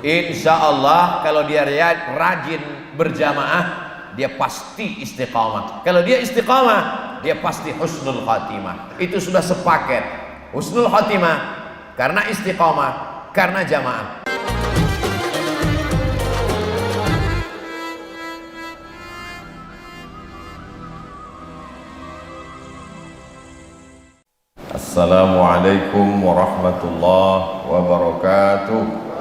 Insya Allah kalau dia rajin berjamaah, dia pasti istiqamah. Kalau dia istiqamah, dia pasti husnul khatimah. Itu sudah sepaket. Husnul khatimah karena istiqamah, karena jamaah. Assalamualaikum warahmatullahi wabarakatuh.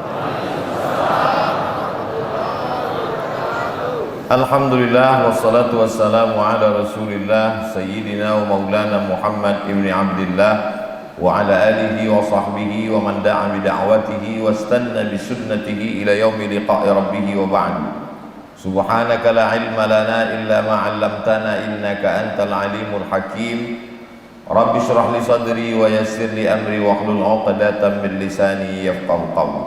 Alhamdulillah wassalatu wassalamu ala Rasulillah sayyidina wa maulana Muhammad ibn Abdillah wa ala alihi wa sahbihi wa man da'a bi da'watihi wa istanna bi sunnatihi ila yaumi liqa'i rabbih wa ba'd. Subhanaka la ilma lana illa ma 'allamtana innaka antal alimul hakim. Rabbi shrah li sadri wa yassir li amri wa hlul 'uqdatam min lisani yafqahu qawli.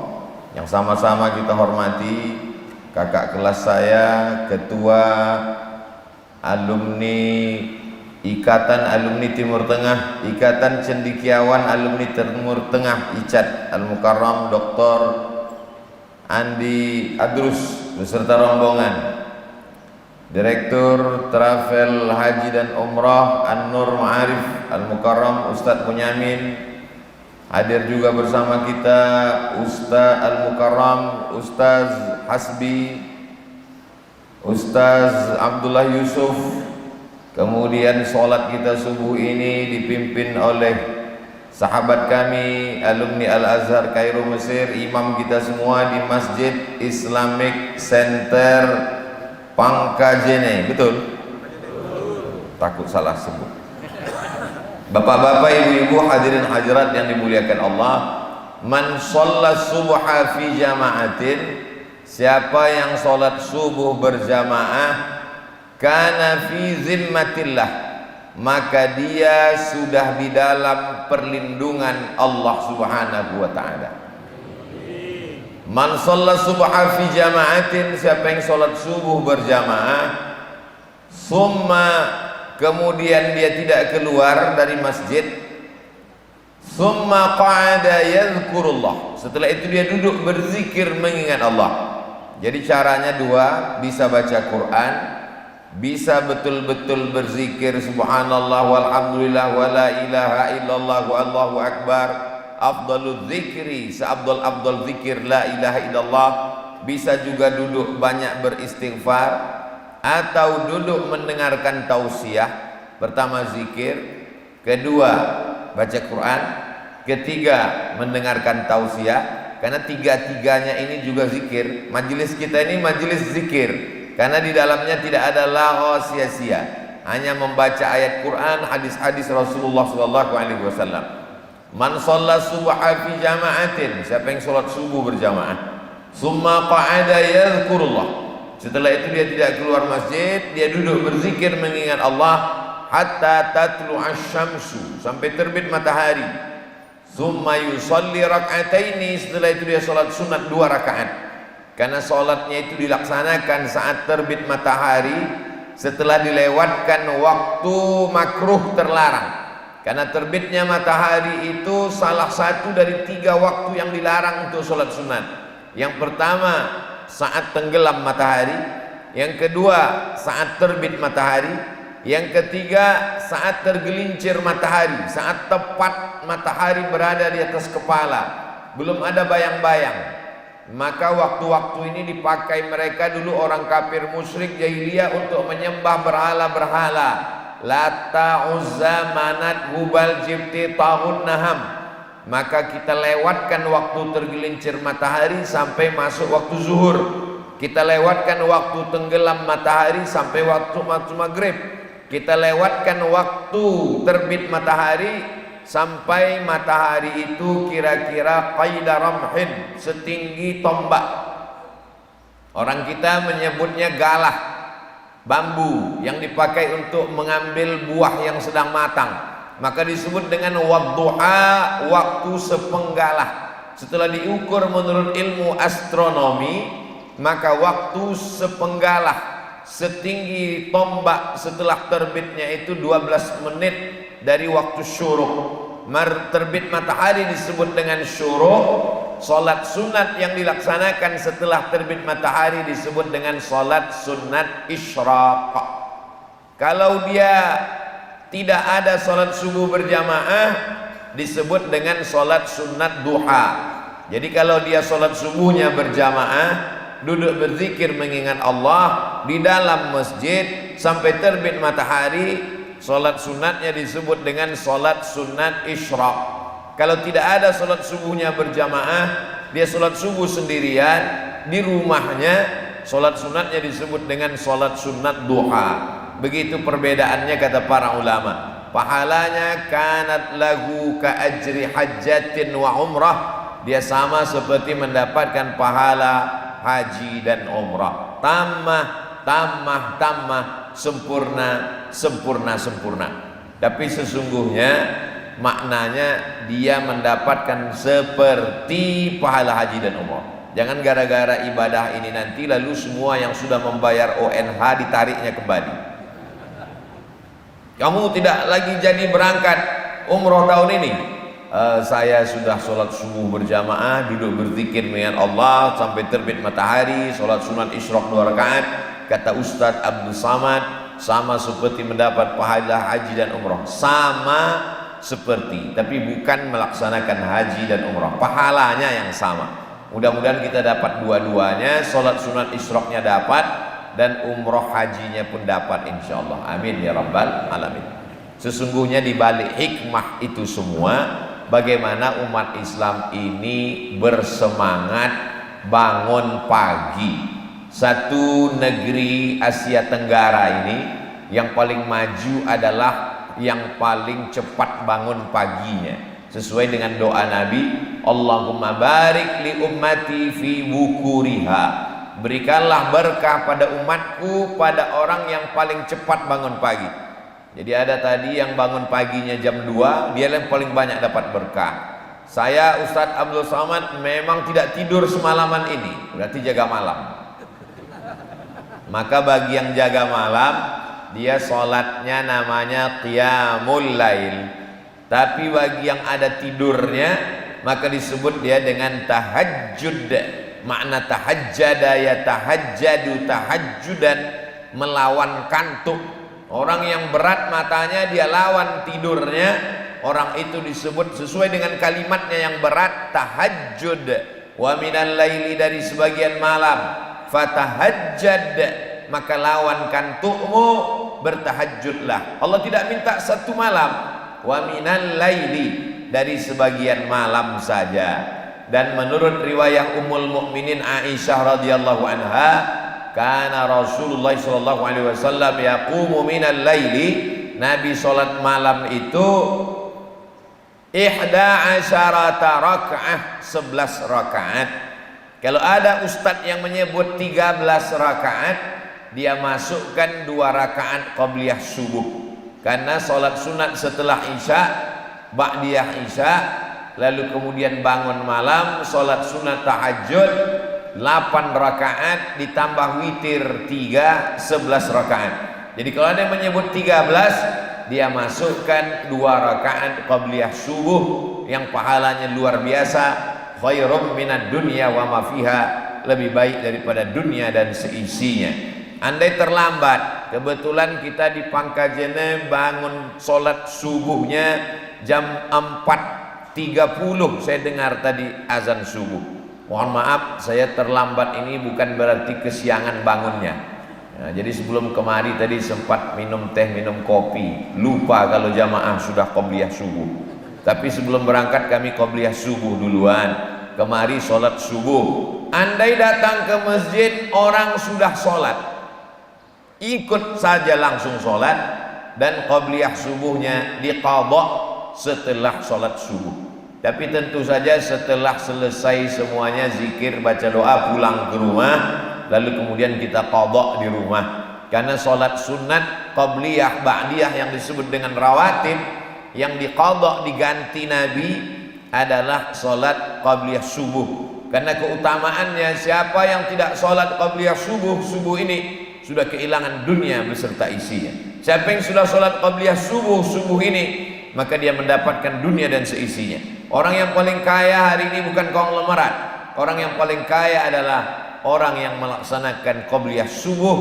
Yang sama-sama kita hormati kakak kelas saya, ketua alumni Ikatan Alumni Timur Tengah, Ikatan Cendekiawan Alumni Timur Tengah ICAT Al-Mukarram Dr. Andi Adrus beserta rombongan, Direktur Travel Haji dan Umrah An-Nur Ma'arif Al-Mukarram Ustadz Munyamin. Hadir juga bersama kita Ustaz Al-Mukarram Ustaz Hasbi, Ustaz Abdullah Yusuf. Kemudian sholat kita subuh ini dipimpin oleh sahabat kami alumni Al-Azhar Kairo Mesir, imam kita semua di Masjid Islamic Center Pangkajene. Betul? Takut salah sebut. Bapak-bapak, ibu-ibu, hadirin hadirat yang dimuliakan Allah, man shalla subha fi jama'atin, siapa yang sholat subuh berjamaah, kana fi zimmatillah, maka dia sudah di dalam perlindungan Allah Subhanahu wa ta'ala. Man shalla subha fi jama'atin, siapa yang sholat subuh berjamaah, summa, kemudian dia tidak keluar dari masjid, summa qa'ada yadhkurullah, setelah itu dia duduk berzikir mengingat Allah. Jadi caranya dua, bisa baca Quran, bisa betul-betul berzikir subhanallah walhamdulillah wala ilaha illallah wallahu akbar, afdalul zikri, seabdal-abdal zikir la ilaha illallah. Bisa juga duduk banyak beristighfar atau duduk mendengarkan tausiah. Pertama zikir, kedua baca Quran, ketiga mendengarkan tausiah. Karena tiga-tiganya ini juga zikir. Majelis kita ini majelis zikir, karena di dalamnya tidak ada lagho sia-sia, hanya membaca ayat Quran, hadis-hadis Rasulullah SAW. Man shalla subha fi jama'atin, siapa yang sholat subuh berjamaah, summa qa'ada yadhkurullah, setelah itu dia tidak keluar masjid, dia duduk berzikir mengingat Allah, hatta tatlu asyamsu, sampai terbit matahari. Summa yusalli rak'ataini, setelah itu dia sholat sunat 2 rakaat. Karena sholatnya itu dilaksanakan saat terbit matahari, setelah dilewatkan waktu makruh terlarang. Karena terbitnya matahari itu salah satu dari 3 waktu yang dilarang untuk sholat sunat. Yang pertama saat tenggelam matahari, yang kedua saat terbit matahari, yang ketiga saat tergelincir matahari, saat tepat matahari berada di atas kepala, belum ada bayang-bayang. Maka waktu-waktu ini dipakai mereka dulu orang kafir musyrik jahiliyah untuk menyembah berhala-berhala. Lata, Uzza, Manat, Hubal, Jibti, Tahun, Naham. Maka kita lewatkan waktu tergelincir matahari sampai masuk waktu zuhur. Kita lewatkan waktu tenggelam matahari sampai waktu maghrib. Kita lewatkan waktu terbit matahari sampai matahari itu kira-kira qaida ramhin, setinggi tombak. Orang kita menyebutnya galah, bambu yang dipakai untuk mengambil buah yang sedang matang. Maka disebut dengan wadduha, waktu sepenggalah. Setelah diukur menurut ilmu astronomi, maka waktu sepenggalah setinggi tombak setelah terbitnya itu 12 menit dari waktu syuruk. Terbit matahari disebut dengan syuruk, Salat sunat yang dilaksanakan setelah terbit matahari disebut dengan salat sunat isyraq. Kalau dia tidak ada salat subuh berjamaah disebut dengan salat sunat duha. Jadi kalau dia salat subuhnya berjamaah, duduk berzikir mengingat Allah di dalam masjid sampai terbit matahari, salat sunatnya disebut dengan salat sunat isyraq. Kalau tidak ada salat subuhnya berjamaah, dia salat subuh sendirian di rumahnya, salat sunatnya disebut dengan salat sunat duha. Begitu perbedaannya kata para ulama. Pahalanya kanat lahu ka ajri hajjatin wa umrah. Dia sama seperti mendapatkan pahala haji dan umrah. Tamah, sempurna. Tapi sesungguhnya maknanya dia mendapatkan seperti pahala haji dan umrah. Jangan gara-gara ibadah ini nanti lalu semua yang sudah membayar ONH ditariknya kembali. Kamu tidak lagi jadi berangkat umroh tahun ini. Saya sudah sholat subuh berjamaah, duduk berzikir mengingat Allah sampai terbit matahari, sholat sunat isyraq 2 rakaat. Kata Ustadz Abdul Samad, sama seperti mendapat pahala haji dan umrah. Sama seperti, tapi bukan melaksanakan haji dan umrah. Pahalanya yang sama. Mudah-mudahan kita dapat dua-duanya, sholat sunat isyraqnya dapat dan umrah hajinya pun dapat insyaallah. Amin ya rabbal alamin. Sesungguhnya di balik hikmah itu semua, bagaimana umat Islam ini bersemangat bangun pagi. Satu negeri Asia Tenggara ini yang paling maju adalah yang paling cepat bangun paginya, sesuai dengan doa Nabi, Allahumma barik li ummati fi bukuriha. Berikanlah berkah pada umatku, pada orang yang paling cepat bangun pagi. Jadi ada tadi yang bangun paginya jam 2, dia yang paling banyak dapat berkah. Saya Ustadz Abdul Samad memang tidak tidur semalaman ini, berarti jaga malam. Maka bagi yang jaga malam, dia sholatnya namanya qiyamul lail. Tapi bagi yang ada tidurnya, maka disebut dia dengan tahajud. Makna tahajjada ya tahajjadu tahajjudan, melawan kantuk. Orang yang berat matanya dia lawan tidurnya, orang itu disebut sesuai dengan kalimatnya yang berat tahajud. Wa minal laili, dari sebagian malam, fatahajjad, maka lawan kantukmu, bertahajudlah. Allah tidak minta satu malam. Wa minal laili, dari sebagian malam saja. Dan menurut riwayah Ummul Mukminin Aisyah radhiyallahu anha, kana Rasulullah sallallahu alaihi wasallam yaqumu minal laili, Nabi salat malam itu 11 rakaat, 11 rakaat. Kalau ada ustadz yang menyebut 13 rakaat, dia masukkan 2 rakaat qabliyah subuh. Karena salat sunat setelah Isya, ba'diyah Isya, lalu kemudian bangun malam, salat sunat tahajud 8 rakaat ditambah witir 3, 11 rakaat. Jadi kalau ada yang menyebut 13, dia masukkan 2 rakaat qabliyah subuh yang pahalanya luar biasa, khairum minad dunya wa ma fiha, lebih baik daripada dunia dan seisinya. Andai terlambat, kebetulan kita di Pangkajene bangun sholat subuhnya jam 4.30, saya dengar tadi azan subuh. Mohon maaf, saya terlambat ini bukan berarti kesiangan bangunnya. Nah, jadi sebelum kemari tadi sempat minum teh, minum kopi, lupa kalau jamaah sudah qobliyah subuh. Tapi sebelum berangkat kami qobliyah subuh duluan. Kemari sholat subuh. Andai datang ke masjid orang sudah sholat, ikut saja langsung sholat, dan qobliyah subuhnya diqadha setelah sholat subuh. Tapi tentu saja setelah selesai semuanya zikir, baca doa, pulang ke rumah, lalu kemudian kita qadha di rumah. Karena sholat sunat qabliyah ba'diyah yang disebut dengan rawatib, yang diqadha diganti Nabi adalah sholat qabliyah subuh. Karena keutamaannya, siapa yang tidak sholat qabliyah subuh ini sudah kehilangan dunia beserta isinya. Siapa yang sudah sholat qabliyah subuh ini, maka dia mendapatkan dunia dan seisinya. Orang yang paling kaya hari ini bukan konglomerat. Orang yang paling kaya adalah orang yang melaksanakan qobliyah subuh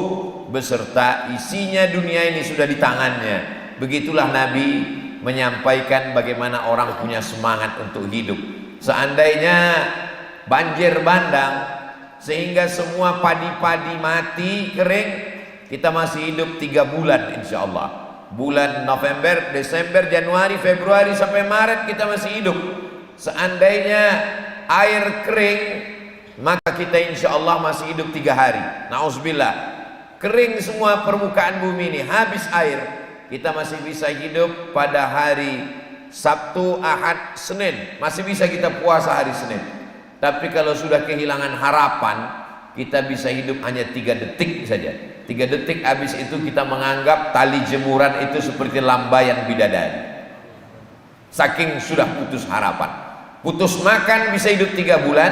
beserta isinya dunia ini sudah di tangannya. Begitulah Nabi menyampaikan bagaimana orang punya semangat untuk hidup. Seandainya banjir bandang sehingga semua padi-padi mati kering, kita masih hidup 3 bulan insya Allah. Bulan November, Desember, Januari, Februari sampai Maret kita masih hidup. Seandainya air kering, maka kita insya Allah masih hidup 3 hari. Nauzubillah, kering semua permukaan bumi ini, habis air, kita masih bisa hidup pada hari Sabtu, Ahad, Senin, masih bisa kita puasa hari Senin. Tapi kalau sudah kehilangan harapan, kita bisa hidup hanya 3 detik saja. 3 detik habis itu kita menganggap tali jemuran itu seperti lambaian bidadari. Saking sudah putus harapan. Putus makan bisa hidup 3 bulan,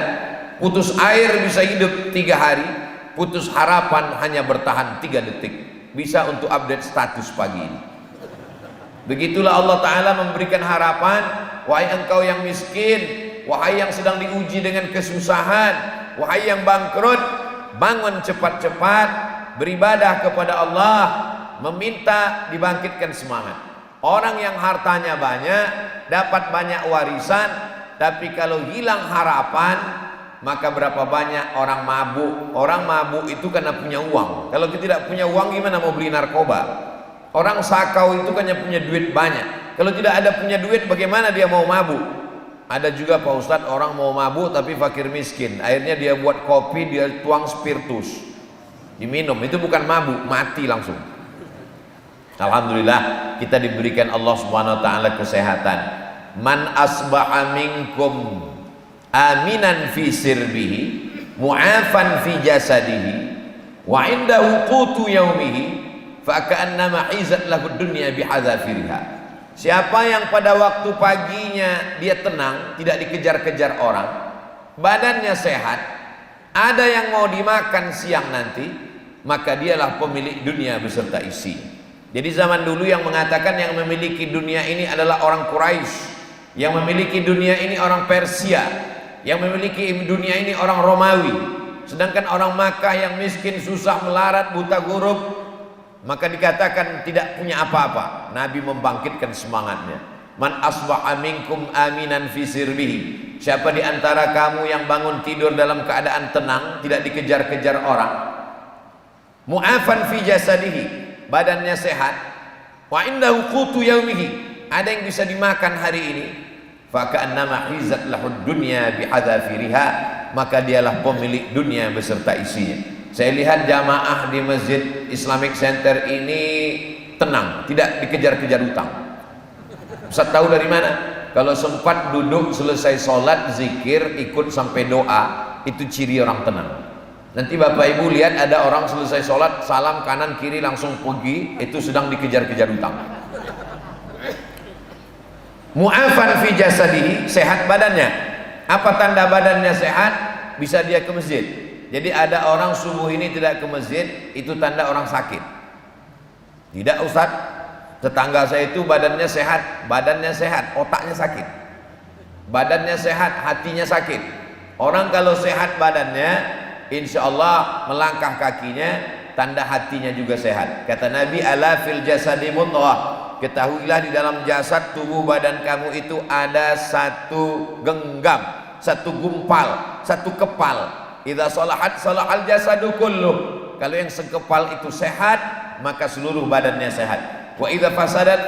putus air bisa hidup 3 hari, putus harapan hanya bertahan 3 detik. Bisa untuk update status pagi ini. Begitulah Allah Ta'ala memberikan harapan. Wahai engkau yang miskin, wahai yang sedang diuji dengan kesusahan, wahai yang bangkrut, bangun cepat-cepat, beribadah kepada Allah, meminta dibangkitkan semangat. Orang yang hartanya banyak, dapat banyak warisan, tapi kalau hilang harapan, maka berapa banyak orang mabuk. Orang mabuk itu karena punya uang. Kalau kita tidak punya uang, gimana mau beli narkoba? Orang sakau itu karena punya duit banyak. Kalau tidak ada punya duit, bagaimana dia mau mabuk? Ada juga Pak Ustadz, orang mau mabuk tapi fakir miskin. Akhirnya dia buat kopi, dia tuang spiritus, diminum. Itu bukan mabuk, mati langsung. Alhamdulillah kita diberikan Allah Subhanahu wa taala kesehatan. Man asbaha minkum aminan fi sirbihi mu'afan fi jasadihi wa indahu qutu yaumihi fa ka'annama hizat lahu dunya bihadzafiriha. Siapa yang pada waktu paginya dia tenang, tidak dikejar-kejar orang, badannya sehat, ada yang mau dimakan siang nanti, maka dialah pemilik dunia beserta isi. Jadi zaman dulu yang mengatakan yang memiliki dunia ini adalah orang Quraisy, yang memiliki dunia ini orang Persia, yang memiliki dunia ini orang Romawi. Sedangkan orang Makkah yang miskin, susah, melarat, buta huruf, maka dikatakan tidak punya apa-apa. Nabi membangkitkan semangatnya. Man asbaha minkum aminan fi sirbihi. Siapa di antara kamu yang bangun tidur dalam keadaan tenang, tidak dikejar-kejar orang, mu'afan fi jasadihi, badannya sehat, wa indahu qutu yaumihi, ada yang bisa dimakan hari ini, fa ka'annama hizat lahud dunya bihadzafiriha, maka dialah pemilik dunia beserta isinya. Saya lihat jamaah di Masjid Islamic Center ini tenang, tidak dikejar-kejar utang. Ustaz tahu dari mana? Kalau sempat duduk selesai sholat, zikir, ikut sampai doa, itu ciri orang tenang. Nanti Bapak Ibu lihat ada orang selesai sholat, salam kanan kiri langsung pergi, itu sedang dikejar-kejar utang. Mu'afan fi jasadihi, sehat badannya. Apa tanda badannya sehat? Bisa dia ke masjid. Jadi ada orang subuh ini tidak ke masjid, itu tanda orang sakit. Tidak Ustaz, tetangga saya itu badannya sehat, otaknya sakit. Badannya sehat, hatinya sakit. Orang kalau sehat badannya, insya Allah melangkah kakinya, tanda hatinya juga sehat. Kata Nabi, ala fil jasadi mudghah, ketahuilah di dalam jasad tubuh badan kamu itu ada satu genggam, satu gumpal, satu kepal. Idza salahat salahal jasadu kulluh. Kalau yang sekepal itu sehat, maka seluruh badannya sehat. Wa idza fasadat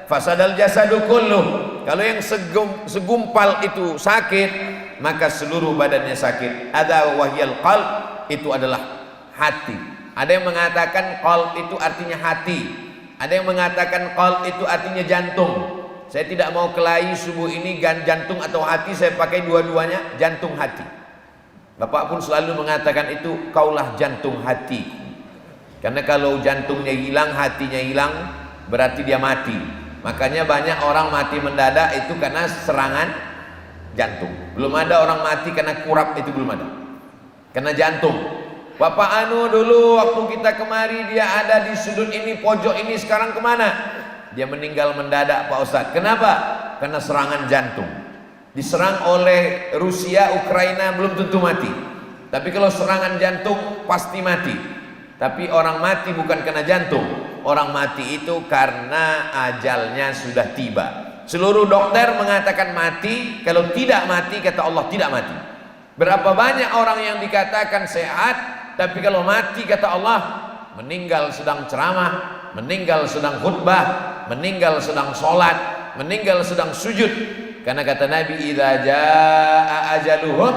fasadal jasadu kulluh. Kalau yang segumpal itu sakit, maka seluruh badannya sakit. Ada wahyal qalb, itu adalah hati. Ada yang mengatakan qalb itu artinya hati. Ada yang mengatakan qalb itu artinya jantung. Saya tidak mau kelahi subuh ini jantung atau hati, saya pakai dua-duanya, jantung hati. Bapak pun selalu mengatakan itu, kaulah jantung hati. Karena kalau jantungnya hilang, hatinya hilang, berarti dia mati. Makanya banyak orang mati mendadak itu karena serangan jantung. Belum ada orang mati karena kurap, itu belum ada. Karena jantung. Bapak Anu dulu waktu kita kemari, dia ada di sudut ini, pojok ini, sekarang kemana? Dia meninggal mendadak Pak Ustadz. Kenapa? Karena serangan jantung. Diserang oleh Rusia, Ukraina belum tentu mati. Tapi kalau serangan jantung pasti mati. Tapi orang mati bukan karena jantung. Orang mati itu karena ajalnya sudah tiba. Seluruh dokter mengatakan mati. Kalau tidak mati, kata Allah tidak mati. Berapa banyak orang yang dikatakan sehat, tapi kalau mati kata Allah meninggal sedang ceramah, meninggal sedang khutbah, meninggal sedang sholat, meninggal sedang sujud. Karena kata Nabi, idza jaa ajaluhum,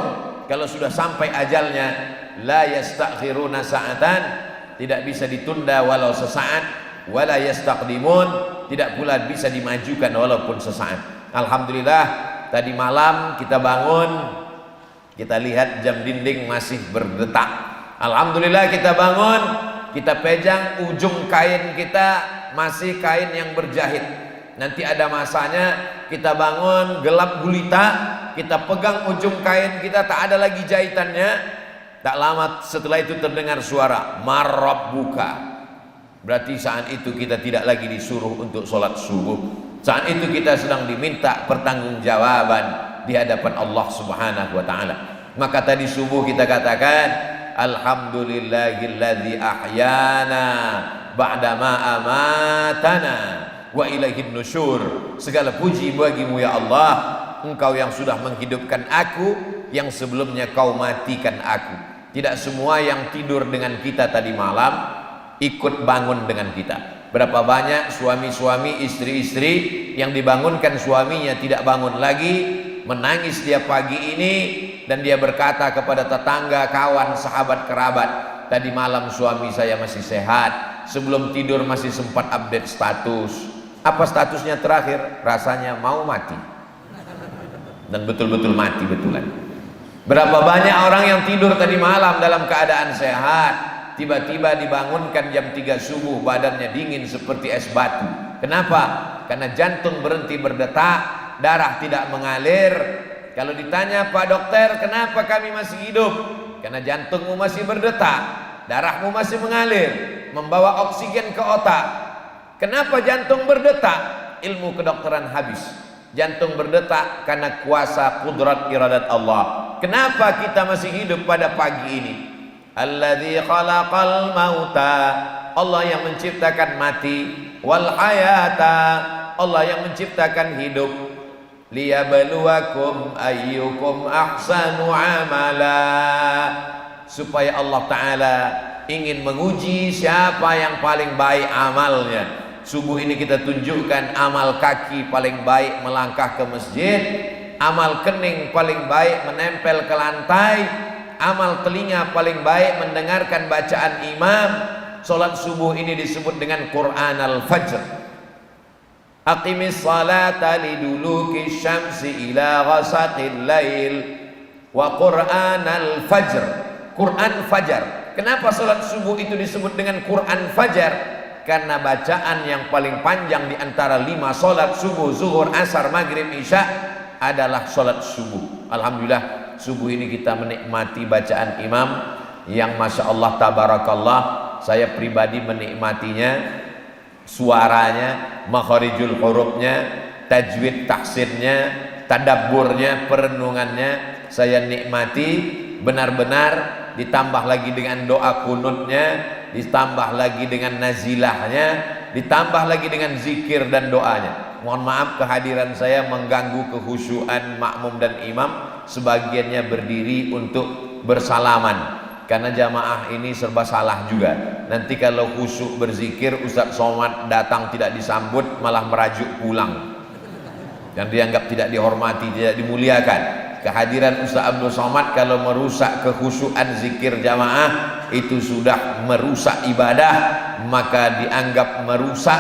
kalau sudah sampai ajalnya, la yastakhiruna sa'atan, tidak bisa ditunda walau sesaat, wala yastaqdimun, tidak pula bisa dimajukan walaupun sesaat. Alhamdulillah, tadi malam kita bangun, kita lihat jam dinding masih berdetak. Alhamdulillah kita bangun, kita pejang ujung kain kita masih kain yang berjahit. Nanti ada masanya kita bangun gelap gulita, kita pegang ujung kain kita, tak ada lagi jahitannya. Tak lama setelah itu terdengar suara marrabbuka. Berarti saat itu kita tidak lagi disuruh untuk sholat subuh. Saat itu kita sedang diminta pertanggungjawaban di hadapan Allah Subhanahu wa ta'ala. Maka tadi subuh kita katakan alhamdulillahilladzi ahyana ba'dama amatana wa ilaihin nusyur. Segala puji bagimu ya Allah, engkau yang sudah menghidupkan aku yang sebelumnya kau matikan aku. Tidak semua yang tidur dengan kita tadi malam ikut bangun dengan kita. Berapa banyak suami-suami, istri-istri yang dibangunkan suaminya tidak bangun lagi, menangis dia pagi ini, dan dia berkata kepada tetangga, kawan, sahabat, kerabat, tadi malam suami saya masih sehat, sebelum tidur masih sempat update status. Apa statusnya terakhir? Rasanya mau mati. Dan betul-betul mati betulan. Berapa banyak orang yang tidur tadi malam dalam keadaan sehat, tiba-tiba dibangunkan jam 3 subuh, badannya dingin seperti es batu. Kenapa? Karena jantung berhenti berdetak, darah tidak mengalir. Kalau ditanya, Pak Dokter, kenapa kami masih hidup? Karena jantungmu masih berdetak, darahmu masih mengalir, membawa oksigen ke otak. Kenapa jantung berdetak? Ilmu kedokteran habis. Jantung berdetak karena kuasa kudrat iradat Allah. Kenapa kita masih hidup pada pagi ini? Alladzi khalaqal mauta, Allah yang menciptakan mati, wal hayata, Allah yang menciptakan hidup, liyabluwakum ayyukum ahsanu amala, supaya Allah Ta'ala ingin menguji siapa yang paling baik amalnya. Subuh ini kita tunjukkan amal kaki paling baik melangkah ke masjid, amal kening paling baik menempel ke lantai, amal telinga paling baik mendengarkan bacaan imam. Solat subuh ini disebut dengan Quran al-Fajr. Aqimis salata liduluki syamsi ila ghasaqil lail wa Quran al-Fajr. Quran Fajar. Kenapa solat subuh itu disebut dengan Quran Fajar? Karena bacaan yang paling panjang di antara 5 solat subuh, zuhur, asar, maghrib, isya adalah solat subuh. Alhamdulillah subuh ini kita menikmati bacaan imam yang Masya Allah tabarakallah. Saya pribadi menikmatinya, suaranya, makharijul hurufnya, tajwid tahsinnya, tadabburnya, perenungannya saya nikmati benar-benar. Ditambah lagi dengan doa kunutnya, ditambah lagi dengan nazilahnya, ditambah lagi dengan zikir dan doanya. Mohon maaf kehadiran saya mengganggu kekhusyuan makmum dan imam. Sebagiannya berdiri untuk bersalaman karena jamaah ini serba salah juga. Nanti kalau khusyuk berzikir, Ustaz Somad datang tidak disambut, malah merajuk pulang dan dianggap tidak dihormati, tidak dimuliakan. Kehadiran Ustaz Abdul Somad kalau merusak kekhusyuan zikir jamaah, itu sudah merusak ibadah, maka dianggap merusak,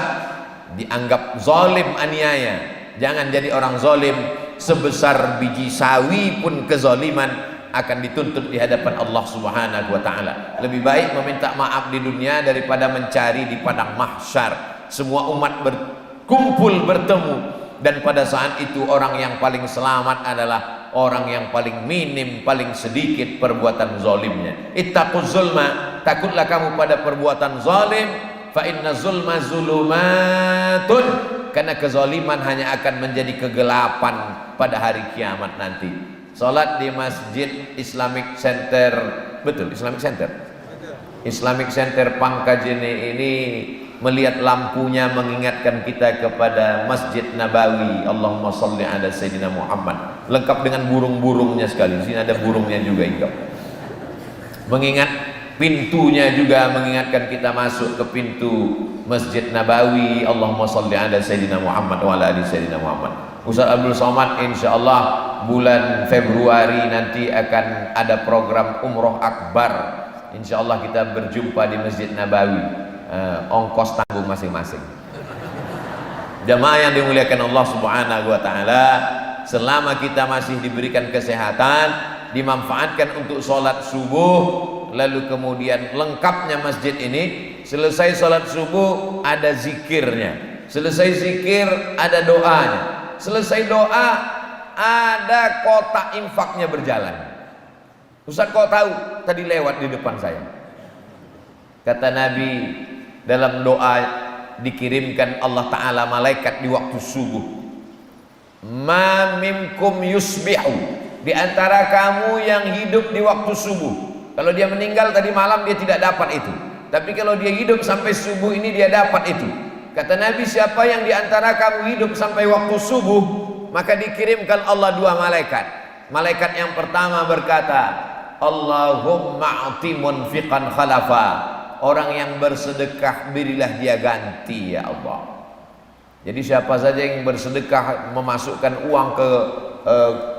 dianggap zalim, aniaya. Jangan jadi orang zalim. Sebesar biji sawi pun kezaliman akan dituntut di hadapan Allah Subhanahu wa ta'ala. Lebih baik meminta maaf di dunia daripada mencari di padang mahsyar. Semua umat berkumpul bertemu, dan pada saat itu orang yang paling selamat adalah orang yang paling minim, paling sedikit perbuatan zalimnya. Ittaquz zulma, takutlah kamu pada perbuatan zalim. Fa inna zulma zulumatun, karena kezaliman hanya akan menjadi kegelapan pada hari kiamat nanti. Salat di Masjid Islamic Center, betul, Islamic Center, Islamic Center Pangkajene ini melihat lampunya mengingatkan kita kepada Masjid Nabawi. Allahumma salli ala Sayyidina Muhammad, lengkap dengan burung-burungnya sekali. Di sini ada burungnya juga, ingkap. Mengingat pintunya juga mengingatkan kita masuk ke pintu Masjid Nabawi. Allahumma salli ala Sayyidina Muhammad wa ala ali Sayyidina Muhammad. Ustaz Abdul Somad insyaallah bulan Februari nanti akan ada program Umroh Akbar. Insyaallah kita berjumpa di Masjid Nabawi. Ongkos tanggung masing-masing. Jamaah yang dimuliakan Allah Subhanahu wa taala, selama kita masih diberikan kesehatan, dimanfaatkan untuk sholat subuh, lalu kemudian lengkapnya masjid ini, selesai sholat subuh ada zikirnya, selesai zikir ada doanya, selesai doa ada kotak infaknya berjalan. Ustaz kok tahu? Tadi lewat di depan saya. Kata Nabi, dalam doa dikirimkan Allah Ta'ala malaikat di waktu subuh. Ma minkum yusbihu, di antara kamu yang hidup di waktu subuh. Kalau dia meninggal tadi malam dia tidak dapat itu, tapi kalau dia hidup sampai subuh ini dia dapat itu. Kata Nabi, siapa yang di antara kamu hidup sampai waktu subuh, maka dikirimkan Allah dua malaikat. Malaikat yang pertama berkata, Allahumma a'ti munfiqan khalafa, orang yang bersedekah berilah dia ganti ya Allah. Jadi siapa saja yang bersedekah memasukkan uang ke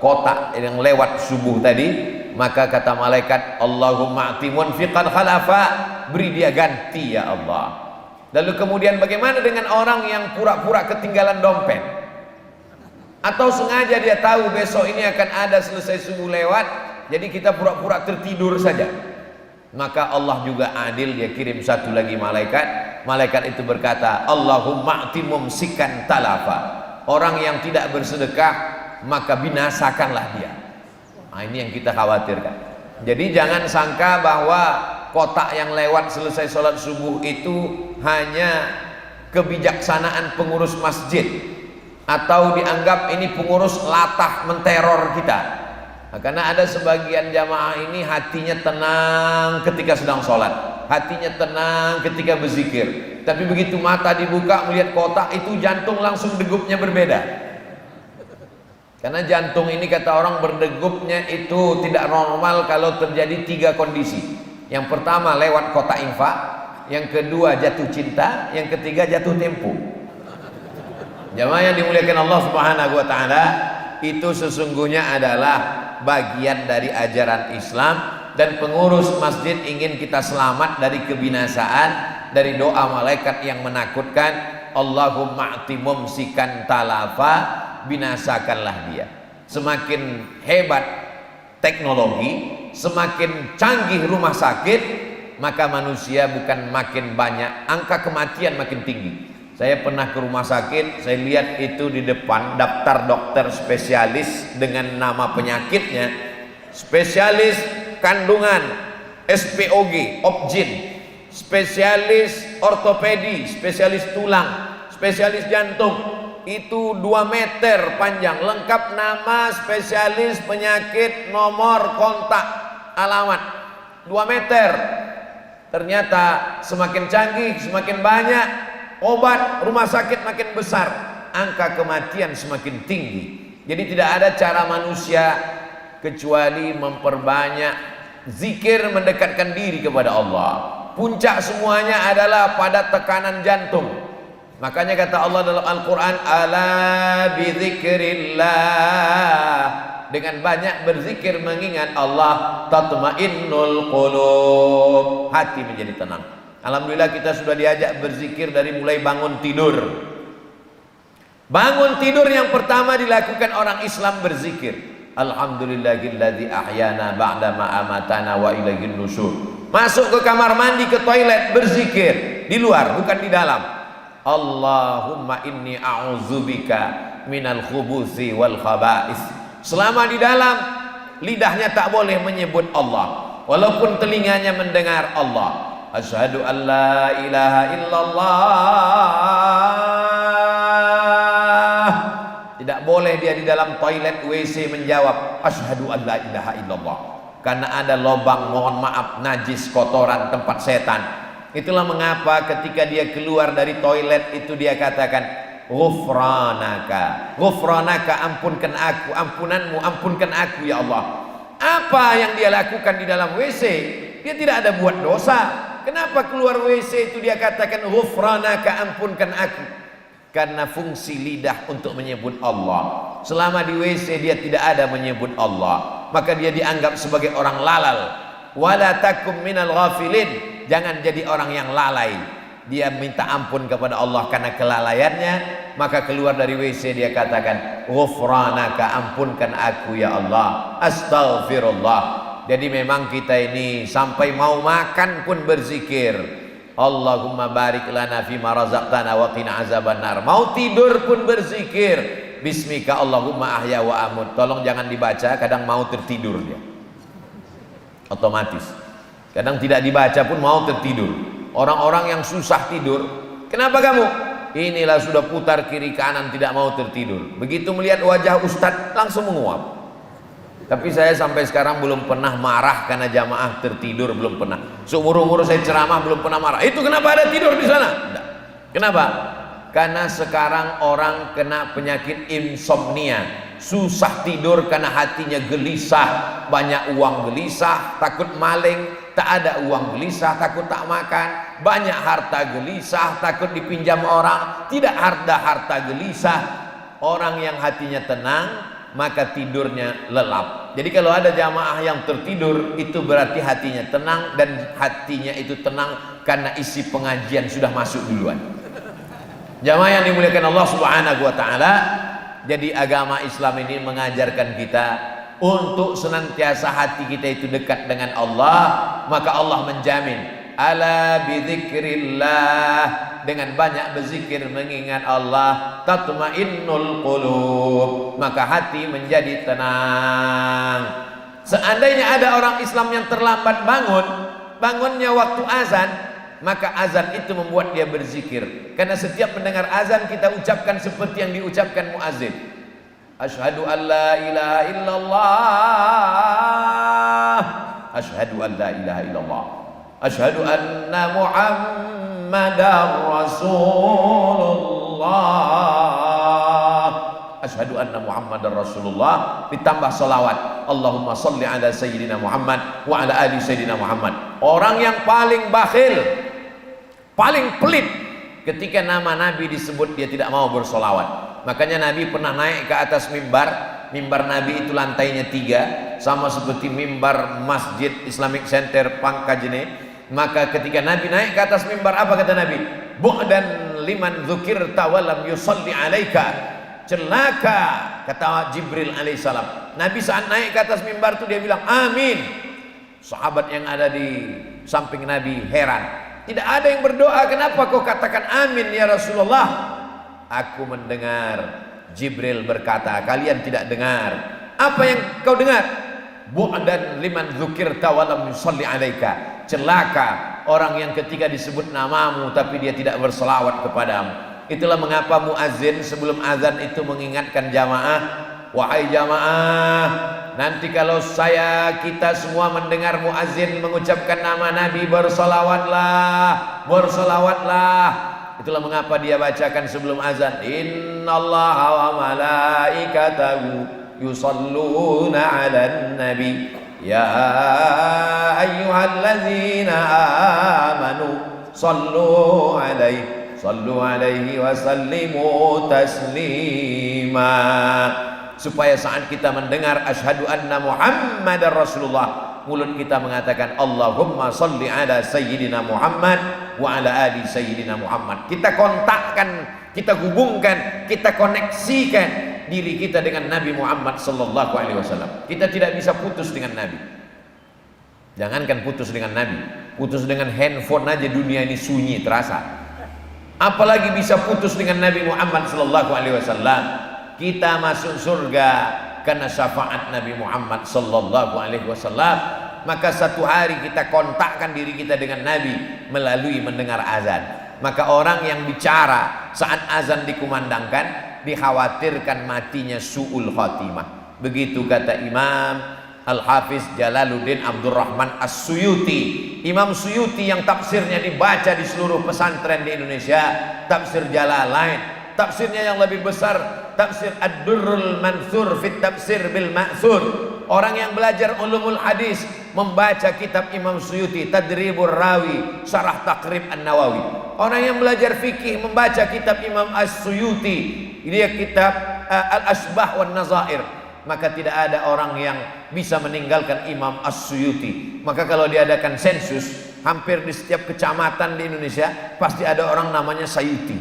kotak yang lewat subuh tadi, maka kata malaikat, Allahumma a'ti munfiqan khalafa, beri dia ganti ya Allah. Lalu kemudian bagaimana dengan orang yang pura-pura ketinggalan dompet, atau sengaja dia tahu besok ini akan ada selesai subuh lewat, jadi kita pura-pura tertidur saja? Maka Allah juga adil, dia kirim satu lagi malaikat. Malaikat itu berkata, Allahumma a'ti mumsikan talafa, orang yang tidak bersedekah maka binasakanlah dia. Nah, ini yang kita khawatirkan. Jadi jangan sangka bahwa kotak yang lewat selesai sholat subuh itu hanya kebijaksanaan pengurus masjid, atau dianggap ini pengurus latah menteror kita. Nah, karena ada sebagian jamaah ini hatinya tenang ketika sedang sholat, hatinya tenang ketika berzikir, tapi begitu mata dibuka melihat kotak itu jantung langsung degupnya berbeda. Karena jantung ini kata orang berdegupnya itu tidak normal kalau terjadi tiga kondisi. Yang pertama lewat kotak infak, yang kedua jatuh cinta, yang ketiga jatuh tempo. Jamaah yang dimuliakan Allah Subhanahu wa taala, itu sesungguhnya adalah bagian dari ajaran Islam, dan pengurus masjid ingin kita selamat dari kebinasaan, dari doa malaikat yang menakutkan, Allahumma a'ti mumsikan talafa, binasakanlah dia. Semakin hebat teknologi, semakin canggih rumah sakit, maka manusia bukan makin banyak, angka kematian makin tinggi. Saya pernah ke rumah sakit, saya lihat itu di depan daftar dokter spesialis dengan nama penyakitnya, spesialis kandungan, SPOG, Obgyn, spesialis ortopedi, spesialis tulang, spesialis jantung. Itu 2 meter panjang, lengkap nama, spesialis, penyakit, nomor, kontak, alamat, 2 meter. Ternyata semakin canggih, semakin banyak obat, rumah sakit makin besar, angka kematian semakin tinggi. Jadi tidak ada cara manusia kecuali memperbanyak zikir, mendekatkan diri kepada Allah. Puncak semuanya adalah pada tekanan jantung. Makanya kata Allah dalam Al-Quran, ala bizikrillah, dengan banyak berzikir mengingat Allah, tatmainnul qulub, hati menjadi tenang. Alhamdulillah kita sudah diajak berzikir dari mulai bangun tidur. Bangun tidur yang pertama dilakukan orang Islam berzikir, alhamdulillahilladzi ahyana ba'da ma amatana wa ilaihin nusyur. Masuk ke kamar mandi, ke toilet, berzikir di luar, bukan di dalam. Allahumma inni a'udzubika minal khubuthi wal khaba'is. Selama di dalam, lidahnya tak boleh menyebut Allah, walaupun telinganya mendengar Allah. Asyhadu an la ilaha illallah boleh dia di dalam toilet WC menjawab asyhadu an la ilaha illallah, karena ada lobang, mohon maaf, najis, kotoran, tempat setan. Itulah mengapa ketika dia keluar dari toilet itu dia katakan ghufranaka, ghufranaka, ampunkan aku, ampunanmu, ampunkan aku ya Allah. Apa yang dia lakukan di dalam WC? Dia tidak ada buat dosa. Kenapa keluar WC itu dia katakan ghufranaka, ampunkan aku? Karena fungsi lidah untuk menyebut Allah. Selama di WC dia tidak ada menyebut Allah, maka dia dianggap sebagai orang lalal. Wala takum minal ghafilin, jangan jadi orang yang lalai. Dia minta ampun kepada Allah karena kelalaiannya, maka keluar dari WC dia katakan ghufranaka, ampunkan aku ya Allah, astaghfirullah. Jadi memang kita ini sampai mau makan pun berzikir, Allahumma barik lana fima razaqtana wa qina azabannar. Mau tidur pun berzikir, bismika Allahumma ahya wa amut. Tolong jangan dibaca, kadang mau tertidur dia otomatis. Kadang tidak dibaca pun mau tertidur. Orang-orang yang susah tidur, kenapa kamu? Inilah sudah putar kiri kanan tidak mau tertidur. Begitu melihat wajah ustadz langsung menguap. Tapi saya sampai sekarang belum pernah marah karena jamaah tertidur, belum pernah. Seumur-umur saya ceramah belum pernah marah. Itu kenapa ada tidur di sana? Enggak. Kenapa? Karena sekarang orang kena penyakit insomnia, susah tidur karena hatinya gelisah, banyak uang gelisah, takut maling, tak ada uang gelisah, takut tak makan, banyak harta gelisah, takut dipinjam orang, tidak ada harta gelisah. Orang yang hatinya tenang maka tidurnya lelap. Jadi kalau ada jamaah yang tertidur, itu berarti hatinya tenang, dan hatinya itu tenang karena isi pengajian sudah masuk duluan. Jamaah yang dimuliakan Allah Subhanahu wa taala, jadi agama Islam ini mengajarkan kita untuk senantiasa hati kita itu dekat dengan Allah. Maka Allah menjamin, ala bidzikrillah, dengan banyak berzikir mengingat Allah, tatmainnul qulub, maka hati menjadi tenang. Seandainya ada orang Islam yang terlambat bangunnya waktu azan, maka azan itu membuat dia berzikir. Karena setiap mendengar azan kita ucapkan seperti yang diucapkan muazin, asyhadu an la ilaha illallah, asyhadu an la ilaha illallah, asyhadu anna muhammadar rasulullah, asyhadu anna muhammadar rasulullah, ditambah salawat, Allahumma salli ala sayyidina Muhammad wa ala ali sayyidina Muhammad. Orang yang paling bakhil, paling pelit, ketika nama Nabi disebut dia tidak mau bersolawat. Makanya Nabi pernah naik ke atas mimbar. Mimbar Nabi itu lantainya 3, sama seperti mimbar Masjid Islamic Center Pangkajene. Maka ketika Nabi naik ke atas mimbar, apa kata Nabi? Bu'dan liman dzukirta wa lam yusalli alaika, celaka, kata Jibril alaihissalam. Nabi saat naik ke atas mimbar itu dia bilang amin. Sahabat yang ada di samping Nabi heran, tidak ada yang berdoa, kenapa kau katakan amin ya Rasulullah? Aku mendengar Jibril berkata, kalian tidak dengar. Apa yang kau dengar? Bu'dan liman dzukirta wa lam yusalli alaika, celaka orang yang ketika disebut namamu tapi dia tidak berselawat kepadamu. Itulah mengapa muazin sebelum azan itu mengingatkan jamaah, wahai jamaah, nanti kalau kita semua mendengar muazin mengucapkan nama Nabi, bersolawatlah, bersolawatlah. Itulah mengapa dia bacakan sebelum azan, innallaha wa malaikatahu yusalluna 'alan nabi ya ayyuhalladzina amanu sallu 'alaihi wa sallimu taslima. Supaya saat kita mendengar asyhadu anna muhammadar rasulullah, mulut kita mengatakan Allahumma salli ala sayyidina Muhammad wa ala ali sayyidina Muhammad. Kita kontakkan, kita hubungkan, kita koneksikan diri kita dengan Nabi Muhammad sallallahu alaihi wasallam. Kita tidak bisa putus dengan Nabi. Jangankan putus dengan Nabi, putus dengan handphone aja dunia ini sunyi terasa. Apalagi bisa putus dengan Nabi Muhammad sallallahu alaihi wasallam. Kita masuk surga karena syafaat Nabi Muhammad sallallahu alaihi wasallam. Maka satu hari kita kontakkan diri kita dengan Nabi melalui mendengar azan. Maka orang yang bicara saat azan dikumandangkan, dikhawatirkan matinya su'ul khatimah. Begitu kata Imam Al-Hafiz Jalaluddin Abdurrahman As-Suyuti. Imam Suyuti yang tafsirnya dibaca di seluruh pesantren di Indonesia, tafsir Jalalain. Tafsirnya yang lebih besar, tafsir Ad-Durrul Mansur fit Tafsir bil Ma'thur. Orang yang belajar ulumul hadis membaca kitab Imam Suyuti, Tadribur Rawi, Syarah Taqrib An-Nawawi. Orang yang belajar fikih membaca kitab Imam As-Suyuti, dia kitab Al-Asbah wan Nazair. Maka tidak ada orang yang bisa meninggalkan Imam As-Suyuti. Maka kalau diadakan sensus, hampir di setiap kecamatan di Indonesia pasti ada orang namanya Sayuti,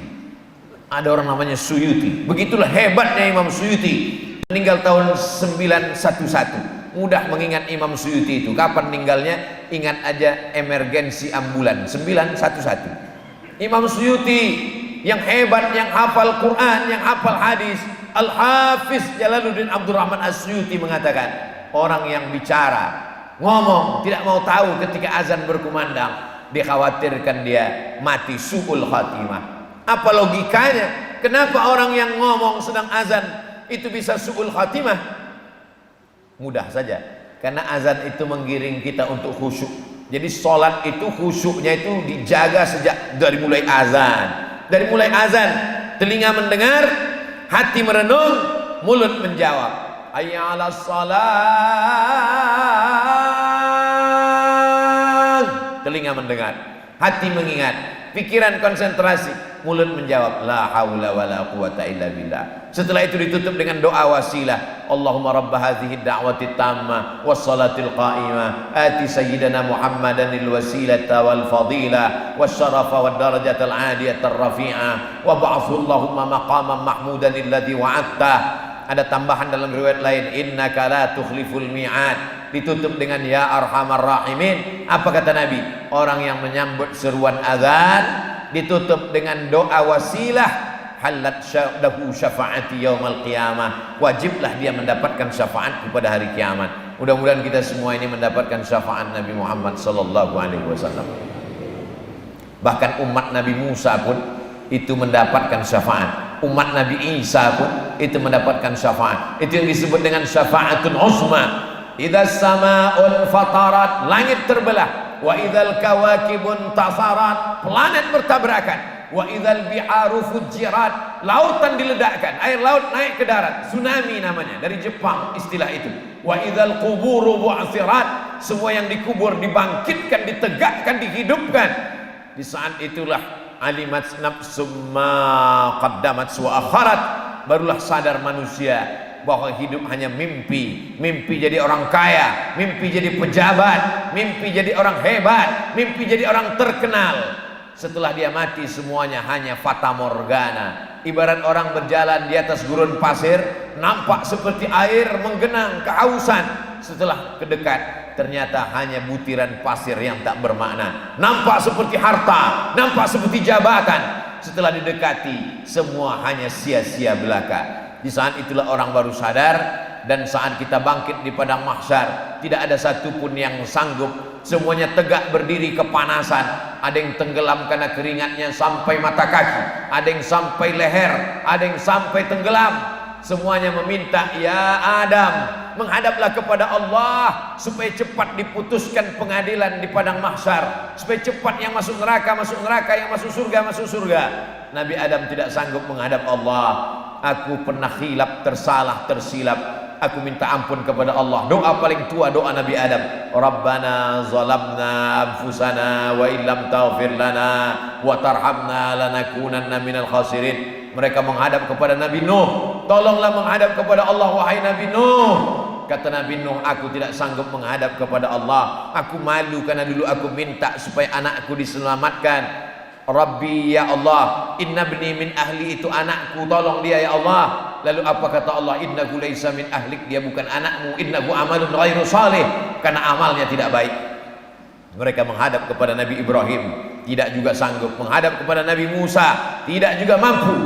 ada orang namanya Suyuti. Begitulah hebatnya Imam Suyuti. Meninggal tahun 911. Mudah mengingat Imam Suyuti itu. Kapan meninggalnya? Ingat aja emergensi ambulan 911. Imam Suyuti yang hebat, yang hafal Quran, yang hafal hadis. Al-Hafiz Jalaluddin Abdurrahman As-Suyuti mengatakan, orang yang bicara, ngomong, tidak mau tahu ketika azan berkumandang, dikhawatirkan dia mati su'ul khatimah. Apa logikanya? Kenapa orang yang ngomong sedang azan itu bisa su'ul khatimah? Mudah saja, karena azan itu menggiring kita untuk khusyuk. Jadi sholat itu khusyuknya itu dijaga sejak dari mulai azan. Dari mulai azan, telinga mendengar, hati merenung, mulut menjawab. Hayya 'alas shalah. Telinga mendengar, hati mengingat, pikiran konsentrasi, mulut menjawab la haula wala quwata illa billah. Setelah itu ditutup dengan doa wasilah. Allahumma rabb hadhihi ad-da'wati tammah was salatil qa'imah ati sayyidina Muhammadan al-wasilata wal fadilah was syarafa wad darajatal 'aliyatar rafi'ah wa ba'athu Allahumma maqaman mahmudan alladhi wa'adta. Ada tambahan dalam riwayat lain, innaka la tukhliful mi'ad. Ditutup dengan ya arhamar rahimin. Apa kata Nabi? Orang yang menyambut seruan azan ditutup dengan doa wasilah, halat lahu syafaati yaumal qiyamah. Wajiblah dia mendapatkan syafaat pada hari kiamat. Mudah-mudahan kita semua ini mendapatkan syafaat Nabi Muhammad sallallahu alaihi wasallam. Bahkan umat Nabi Musa pun itu mendapatkan syafaat. Umat Nabi Isa pun itu mendapatkan syafaat. Itu yang disebut dengan syafaatul uzma. Idza samaa'un fatarat, langit terbelah. Wa idzal kawakibun tasarat, planet bertabrakan. Wa idzal bi'aru fujirat, lautan diledakkan, air laut naik ke darat, tsunami namanya, dari Jepang istilah itu. Wa idzal quburu bu'thirat, semua yang dikubur dibangkitkan, ditegakkan, dihidupkan. Di saat itulah alimat nafsum ma qaddamat wa akharat, barulah sadar manusia bahwa hidup hanya mimpi. Mimpi jadi orang kaya, mimpi jadi pejabat, mimpi jadi orang hebat, mimpi jadi orang terkenal. Setelah dia mati semuanya hanya fata morgana. Ibarat orang berjalan di atas gurun pasir, nampak seperti air menggenang, kehausan. Setelah kedekat, ternyata hanya butiran pasir yang tak bermakna. Nampak seperti harta, nampak seperti jabatan. Setelah didekati, semua hanya sia-sia belaka. Di saat itulah orang baru sadar, dan saat kita bangkit di padang mahsyar, tidak ada satupun yang sanggup. Semuanya tegak berdiri kepanasan. Ada yang tenggelam karena keringatnya sampai mata kaki, ada yang sampai leher, ada yang sampai tenggelam. Semuanya meminta, ya Adam, menghadaplah kepada Allah supaya cepat diputuskan pengadilan di padang mahsyar, supaya cepat yang masuk neraka masuk neraka, yang masuk surga masuk surga. Nabi Adam tidak sanggup menghadap Allah. Aku pernah khilaf, tersalah, tersilap. Aku minta ampun kepada Allah. Doa paling tua doa Nabi Adam. Rabbana zalamna anfusana wa illam taghfir lana wa tarhamna lanakunanna minal khasirin. Mereka menghadap kepada Nabi Nuh. Tolonglah menghadap kepada Allah wahai Nabi Nuh. Kata Nabi Nuh, aku tidak sanggup menghadap kepada Allah. Aku malu karena dulu aku minta supaya anakku diselamatkan. Rabbi ya Allah, inna bni min ahli, itu anakku, tolong dia ya Allah. Lalu apa kata Allah? Innahu laisa min ahlik, dia bukan anakmu. Innahu amalun ghairu salih, karena amalnya tidak baik. Mereka menghadap kepada Nabi Ibrahim, tidak juga sanggup. Menghadap kepada Nabi Musa, tidak juga mampu.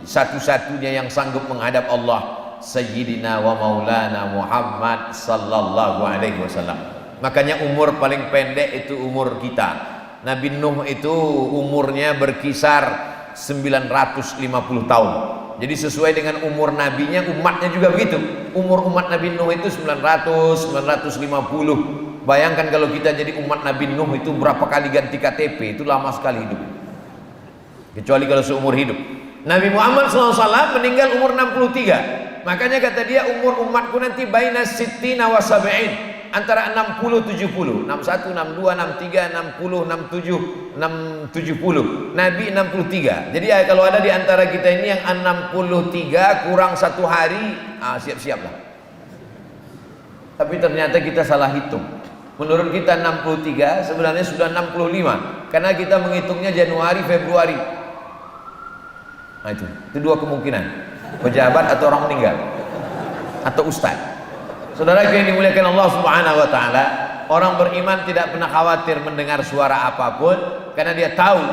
Satu-satunya yang sanggup menghadap Allah, Sayyidina wa Maulana Muhammad sallallahu alaihi wasallam. Makanya umur paling pendek itu umur kita. Nabi Nuh itu umurnya berkisar 950 tahun. Jadi sesuai dengan umur nabinya, umatnya juga begitu. Umur umat Nabi Nuh itu 900, 950. Bayangkan kalau kita jadi umat Nabi Nuh itu berapa kali ganti KTP, itu lama sekali hidup. Kecuali kalau seumur hidup. Nabi Muhammad SAW meninggal umur 63. Makanya kata dia, umur umatku nanti baina sittina wa sab'in, antara 60 70, 61 62 63 60 67 670. Nabi 63. Jadi ya, kalau ada di antara kita ini yang 63 kurang 1 hari, siap-siaplah. Tapi ternyata kita salah hitung. Menurut kita 63, sebenarnya sudah 65, karena kita menghitungnya Januari Februari. Nah itu dua kemungkinan, pejabat atau orang meninggal atau ustaz. Saudara yang dimuliakan Allah Subhanahu wa taala, orang beriman tidak pernah khawatir mendengar suara apapun, karena dia tahu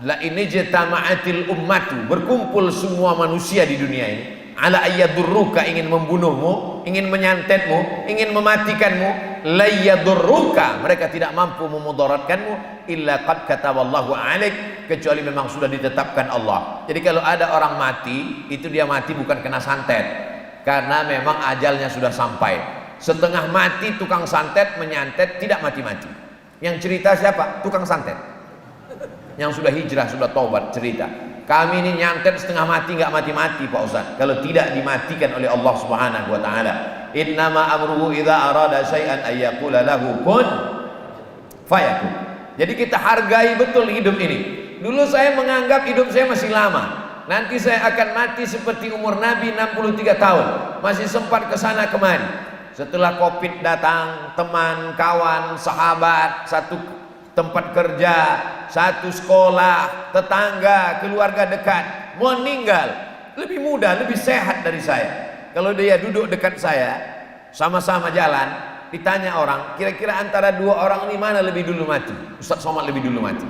la ini jatama'atil ummatu, berkumpul semua manusia di dunia ini, ala ayyadurruka, ingin membunuhmu, ingin menyantetmu, ingin mematikanmu, la yadurruka, mereka tidak mampu memudaratkanmu, illa qad kataballahu alaik, kecuali memang sudah ditetapkan Allah. Jadi kalau ada orang mati, itu dia mati bukan kena santet, karena memang ajalnya sudah sampai. Setengah mati tukang santet menyantet, tidak mati-mati. Yang cerita siapa? Tukang santet yang sudah hijrah, sudah taubat cerita. Kami ini nyantet setengah mati, nggak mati-mati Pak Ustaz, kalau tidak dimatikan oleh Allah Subhanahu wa taala. Innama amruhu idza arada syai'an ay yaqula lahu kun fayakun. Jadi kita hargai betul hidup ini. Dulu saya menganggap hidup saya masih lama, nanti saya akan mati seperti umur Nabi 63 tahun, masih sempat kesana kemari. Setelah Covid datang, teman, kawan, sahabat, satu tempat kerja, satu sekolah, tetangga, keluarga dekat meninggal, lebih muda, lebih sehat dari saya. Kalau dia duduk dekat saya, sama-sama jalan, ditanya orang, kira-kira antara dua orang ini mana lebih dulu mati? Ustaz Somad lebih dulu mati.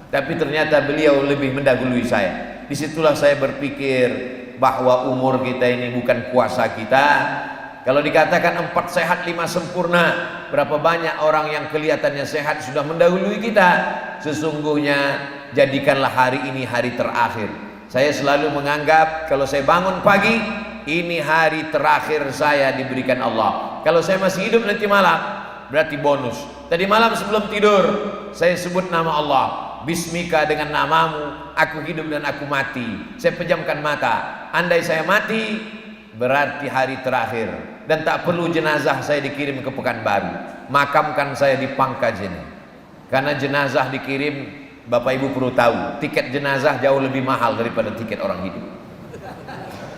Tapi ternyata beliau lebih mendahului saya. Disitulah saya berpikir bahwa umur kita ini bukan kuasa kita. Kalau dikatakan 4 sehat 5 sempurna, berapa banyak orang yang kelihatannya sehat sudah mendahului kita. Sesungguhnya jadikanlah hari ini hari terakhir. Saya selalu menganggap kalau saya bangun pagi, ini hari terakhir saya diberikan Allah. Kalau saya masih hidup nanti malam, berarti bonus. Tadi malam sebelum tidur, saya sebut nama Allah. Bismika, dengan namamu aku hidup dan aku mati. Saya pejamkan mata. Andai saya mati, berarti hari terakhir, dan tak perlu jenazah saya dikirim ke Pekanbaru, makamkan saya di Pangkajene. Karena jenazah dikirim, Bapak Ibu perlu tahu, tiket jenazah jauh lebih mahal daripada tiket orang hidup.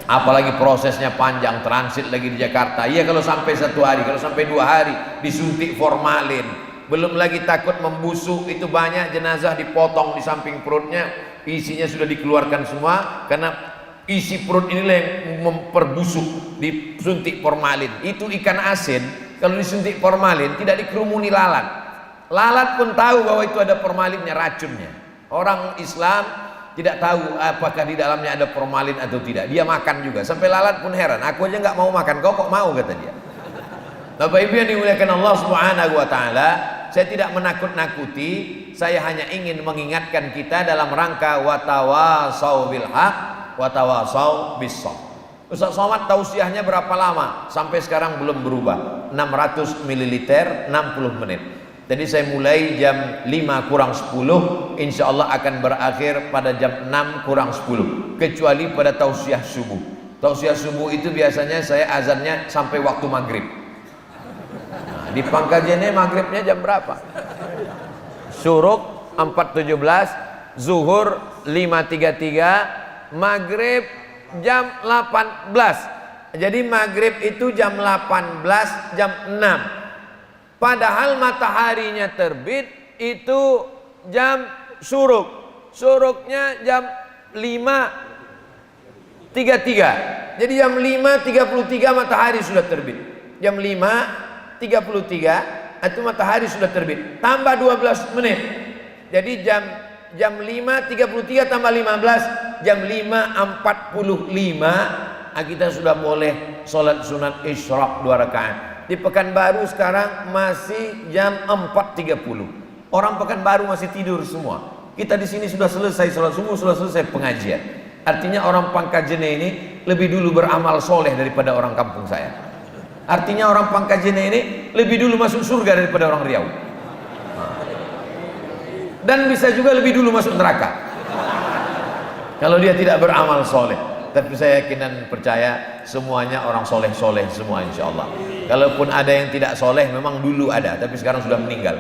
Apalagi prosesnya panjang, transit lagi di Jakarta. Iya, kalau sampai 1 hari, kalau sampai 2 hari disuntik formalin. Belum lagi takut membusuk, itu banyak jenazah dipotong di samping perutnya, isinya sudah dikeluarkan semua, karena isi perut inilah yang memperbusuk, disuntik formalin. Itu ikan asin, kalau disuntik formalin tidak dikerumuni lalat. Lalat pun tahu bahwa itu ada formalinnya, racunnya. Orang Islam tidak tahu apakah di dalamnya ada formalin atau tidak, dia makan juga. Sampai lalat pun heran, aku aja nggak mau makan, kau kok mau, kata dia. Bapak Ibu yang dimuliakan Allah Subhanahu wa taala, saya tidak menakut-nakuti, saya hanya ingin mengingatkan kita dalam rangka watawasau bil haq watawasau bis sabr. Ustaz Somad tausiahnya berapa lama? Sampai sekarang belum berubah. 600 ml 60 menit. Jadi saya mulai jam 5 kurang 10, insya Allah akan berakhir pada jam 6 kurang 10, kecuali pada tausiah subuh. Tausiah subuh itu biasanya saya azannya sampai waktu maghrib. Di Pangkajene maghribnya jam berapa? Syuruk 4.17, zuhur 5.33, maghrib jam 18. Jadi maghrib itu jam 18, jam 6. Padahal mataharinya terbit itu jam syuruk. Syuruknya jam 5.33. Jadi jam 5.33 matahari sudah terbit. Jam 5.33 itu matahari sudah terbit, tambah 12 menit. Jadi jam 5.33 tambah 15, jam 5.45 kita sudah boleh sholat sunat isyraq 2 rakaat. Di Pekanbaru sekarang masih jam 4.30. Orang Pekanbaru masih tidur semua. Kita di sini sudah selesai sholat subuh, sudah selesai pengajian. Artinya orang Pangkajene ini lebih dulu beramal soleh daripada orang kampung saya. Artinya orang Pangkajene ini lebih dulu masuk surga daripada orang Riau. Dan bisa juga lebih dulu masuk neraka kalau dia tidak beramal soleh. Tapi saya yakin dan percaya semuanya orang soleh-soleh semua insya Allah. Kalaupun ada yang tidak soleh memang dulu ada, tapi sekarang sudah meninggal.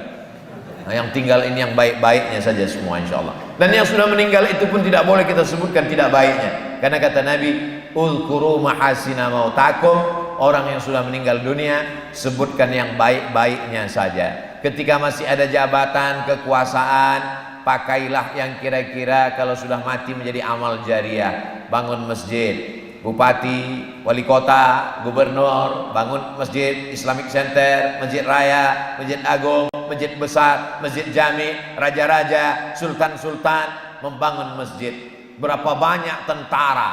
Nah, yang tinggal ini yang baik-baiknya saja semua insya Allah. Dan yang sudah meninggal itu pun tidak boleh kita sebutkan tidak baiknya, karena kata Nabi, ulkuru mahasina mautakum, orang yang sudah meninggal dunia sebutkan yang baik-baiknya saja. Ketika masih ada jabatan, kekuasaan, pakailah yang kira-kira kalau sudah mati menjadi amal jariah. Bangun masjid, bupati, wali kota, gubernur, bangun masjid Islamic Center, masjid raya, masjid agung, masjid besar, masjid jami, raja-raja, sultan-sultan membangun masjid. Berapa banyak tentara,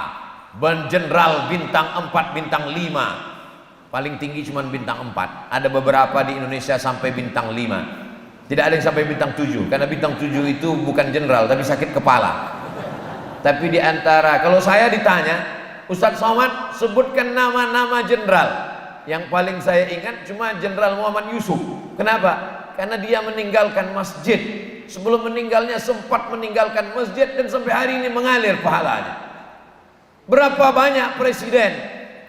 jenderal bintang 4, bintang 5, paling tinggi cuma bintang 4. Ada beberapa di Indonesia sampai bintang 5. Tidak ada yang sampai bintang 7, karena bintang 7 itu bukan jenderal tapi sakit kepala. Tapi di antara, kalau saya ditanya, Ustadz Somad sebutkan nama-nama jenderal, yang paling saya ingat cuma Jenderal Muhammad Yusuf. Kenapa? Karena dia meninggalkan masjid. Sebelum meninggalnya sempat meninggalkan masjid dan sampai hari ini mengalir pahalanya. Berapa banyak presiden,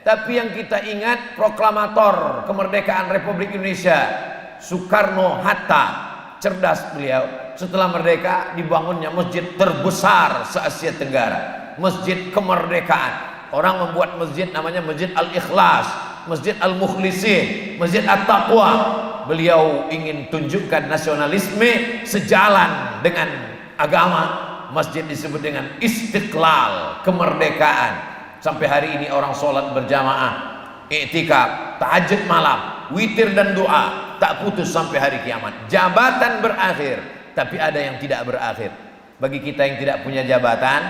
tapi yang kita ingat proklamator kemerdekaan Republik Indonesia, Soekarno-Hatta. Cerdas beliau. Setelah merdeka dibangunnya masjid terbesar se-Asia Tenggara, Masjid Kemerdekaan. Orang membuat masjid namanya Masjid Al-Ikhlas, Masjid Al-Mukhlisin, Masjid At-Taqwa. Beliau ingin tunjukkan nasionalisme sejalan dengan agama. Masjid disebut dengan Istiqlal, kemerdekaan. Sampai hari ini orang sholat berjamaah, iktikaf, tahajud malam, witir dan doa tak putus sampai hari kiamat. Jabatan berakhir, tapi ada yang tidak berakhir. Bagi kita yang tidak punya jabatan,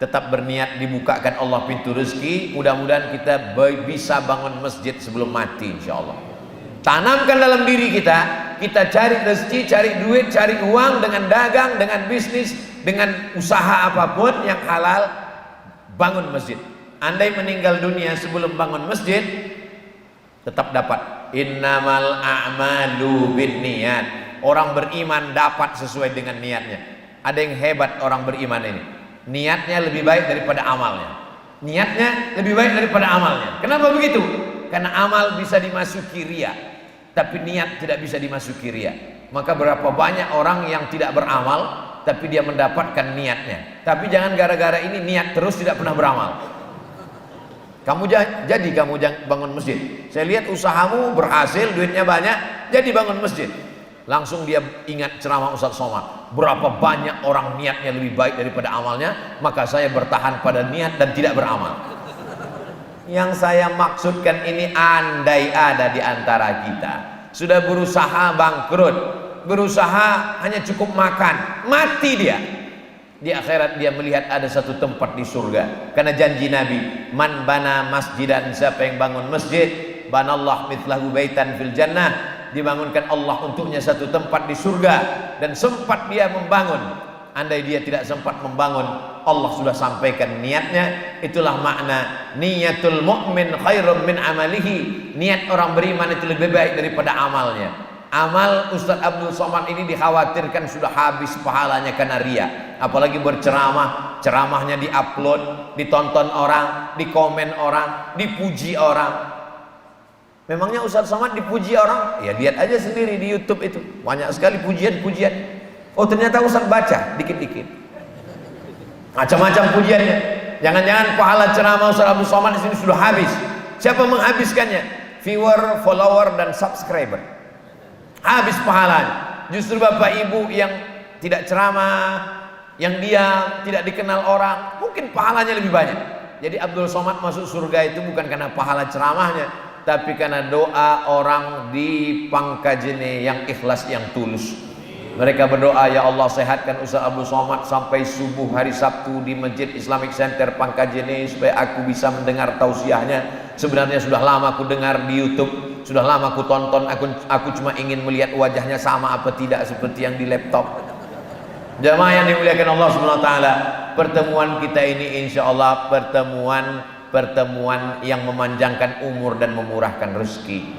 tetap berniat dibukakan Allah pintu rezeki. Mudah-mudahan kita bisa bangun masjid sebelum mati insya Allah. Tanamkan dalam diri kita cari rezeki, cari duit, cari uang dengan dagang, dengan bisnis, dengan usaha apapun yang halal. Bangun masjid. Andai meninggal dunia sebelum bangun masjid, tetap dapat. Innamal a'malu binniyat. Orang beriman dapat sesuai dengan niatnya. Ada yang hebat orang beriman ini, niatnya lebih baik daripada amalnya. Niatnya lebih baik daripada amalnya. Kenapa begitu? Karena amal bisa dimasuki riya, tapi niat tidak bisa dimasuki riya. Maka berapa banyak orang yang tidak beramal tapi dia mendapatkan niatnya. Tapi jangan gara-gara ini niat terus tidak pernah beramal. Kamu bangun masjid. Saya lihat usahamu berhasil, duitnya banyak, jadi bangun masjid. Langsung dia ingat ceramah Ustadz Somad. Berapa banyak orang niatnya lebih baik daripada amalnya, maka saya bertahan pada niat dan tidak beramal. Yang saya maksudkan ini andai ada di antara kita sudah berusaha bangkrut, berusaha hanya cukup makan, mati dia. Di akhirat dia melihat ada satu tempat di surga. Karena janji Nabi, man bana masjidan, siapa yang bangun masjid, banallah mithlahu baitan fil jannah, dibangunkan Allah untuknya satu tempat di surga. Dan sempat dia membangun, andai dia tidak sempat membangun, Allah sudah sampaikan niatnya. Itulah makna niyatul mu'min khairum min amalihi. Niat orang beriman itu lebih baik daripada amalnya. Amal Ustadz Abdul Somad ini dikhawatirkan sudah habis pahalanya karena riya. Apalagi berceramah, ceramahnya diupload, ditonton orang, dikomen orang, dipuji orang. Memangnya Ustadz Somad dipuji orang? Ya lihat aja sendiri di YouTube itu, banyak sekali pujian-pujian. Oh ternyata Ustadz baca dikit-dikit, macam-macam pujiannya. Jangan-jangan pahala ceramah Ustadz Abdul Somad di sini sudah habis. Siapa menghabiskannya? Viewer, follower, dan subscriber. Habis pahalanya. Justru bapak ibu yang tidak ceramah, yang dia tidak dikenal orang, mungkin pahalanya lebih banyak. Jadi Abdul Somad masuk surga itu bukan karena pahala ceramahnya, tapi karena doa orang di Pangkajene yang ikhlas, yang tulus. Mereka berdoa, ya Allah sehatkan Ustaz Abdul Somad sampai subuh hari Sabtu di Masjid Islamic Center Pangkajene supaya aku bisa mendengar tausiahnya. Sebenarnya sudah lama aku dengar di YouTube, sudah lama aku tonton, aku cuma ingin melihat wajahnya sama apa tidak seperti yang di laptop. Jamaah yang dimuliakan Allah Subhanahu wa taala, pertemuan kita ini insyaallah pertemuan yang memanjangkan umur dan memurahkan rezeki.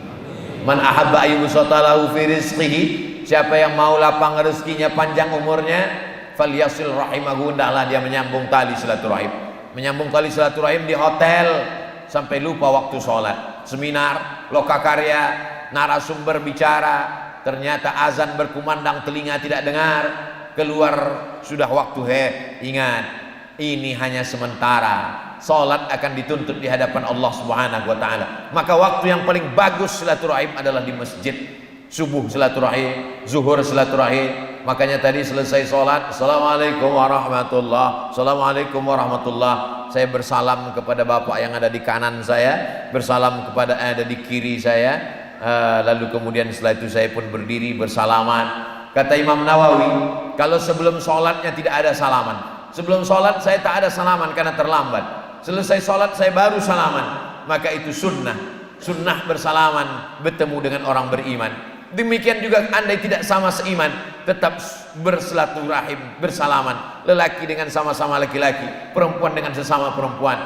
Man ahabba ayyubsatalahu fi rizqihi, siapa yang mau lapang rezekinya, panjang umurnya, falyasil rahimahu, hendaklah dia menyambung tali silaturahim. Menyambung tali silaturahim di hotel sampai lupa waktu sholat, seminar, lokakarya, narasumber bicara, ternyata azan berkumandang, telinga tidak dengar, keluar sudah waktu. Ingat, ini hanya sementara. Salat akan dituntut di hadapan Allah Subhanahu wa taala. Maka waktu yang paling bagus silaturahim adalah di masjid. Subuh silaturahim, zuhur silaturahim. Makanya tadi selesai salat, assalamualaikum warahmatullah, assalamualaikum warahmatullah. Saya bersalam kepada bapak yang ada di kanan saya, bersalam kepada yang ada di kiri saya. Lalu kemudian setelah itu saya pun berdiri bersalaman. Kata Imam Nawawi, kalau sebelum sholatnya tidak ada salaman, sebelum sholat saya tak ada salaman karena terlambat, selesai sholat saya baru salaman, maka itu sunnah bersalaman, bertemu dengan orang beriman. Demikian juga andai tidak sama seiman, tetap bersilaturahim, bersalaman, lelaki dengan sama-sama laki-laki, perempuan dengan sesama perempuan.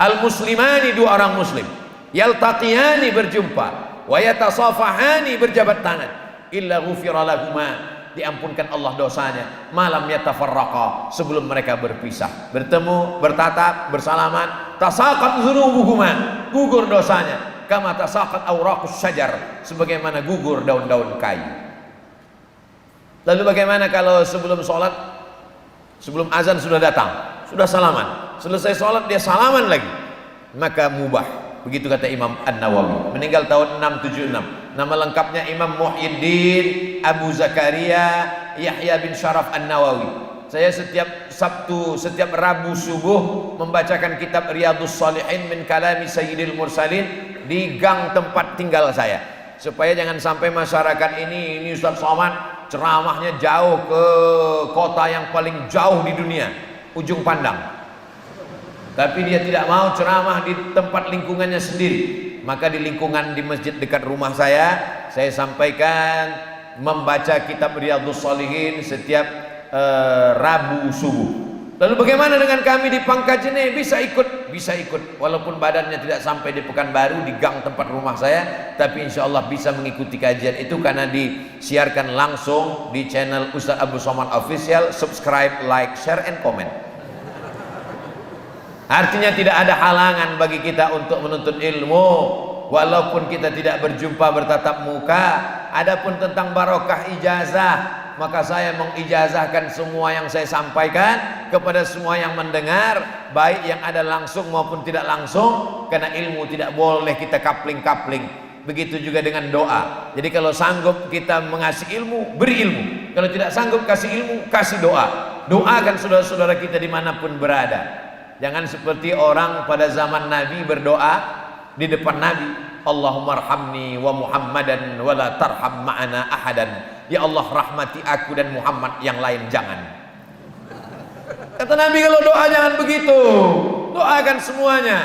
Al-muslimani, dua orang muslim, yaltaqiyani, berjumpa, wa yatasafahani, berjabat tangan, illa ghufira lahuma, diampunkan Allah dosanya, malam yatafarraqa, sebelum mereka berpisah, bertemu, bertatap, bersalaman, tasaqat dzunubuhuma, gugur dosanya, kama tasaqat awraqus syajar, sebagaimana gugur daun-daun kayu. Lalu bagaimana kalau sebelum sholat, sebelum azan sudah datang, sudah salaman, selesai sholat dia salaman lagi, maka mubah. Begitu kata Imam An-Nawawi, meninggal tahun 676. Nama lengkapnya Imam Muhyiddin Abu Zakaria Yahya bin Syaraf An-Nawawi. Saya setiap Sabtu, setiap Rabu subuh membacakan kitab Riyadhus Shalihin min kalami Sayyidil Mursalin di gang tempat tinggal saya, supaya jangan sampai masyarakat ini Ustaz Somad ceramahnya jauh ke kota yang paling jauh di dunia, Ujung Pandang, tapi dia tidak mau ceramah di tempat lingkungannya sendiri. Maka di lingkungan di masjid dekat rumah saya sampaikan membaca kitab Riyadhus Shalihin setiap Rabu subuh. Lalu bagaimana dengan kami di Pangkajene? Bisa ikut walaupun badannya tidak sampai di Pekanbaru, di gang tempat rumah saya, tapi insya Allah bisa mengikuti kajian itu karena disiarkan langsung di channel Ustaz Abu Somad Official. Subscribe, like, share, and comment. Artinya tidak ada halangan bagi kita untuk menuntut ilmu walaupun kita tidak berjumpa bertatap muka. Adapun tentang barokah ijazah, maka saya mengijazahkan semua yang saya sampaikan kepada semua yang mendengar, baik yang ada langsung maupun tidak langsung, karena ilmu tidak boleh kita kapling-kapling. Begitu juga dengan doa. Jadi kalau sanggup kita mengasih ilmu, beri ilmu. Kalau tidak sanggup kasih ilmu, kasih doa. Doakan saudara-saudara kita dimanapun berada. Jangan seperti orang pada zaman Nabi berdoa di depan Nabi, Allahumma arhamni wa Muhammadan wa la tarham ma'ana ahadan. Ya Allah, rahmati aku dan Muhammad, yang lain jangan. Kata Nabi, kalau doa jangan begitu, doakan semuanya.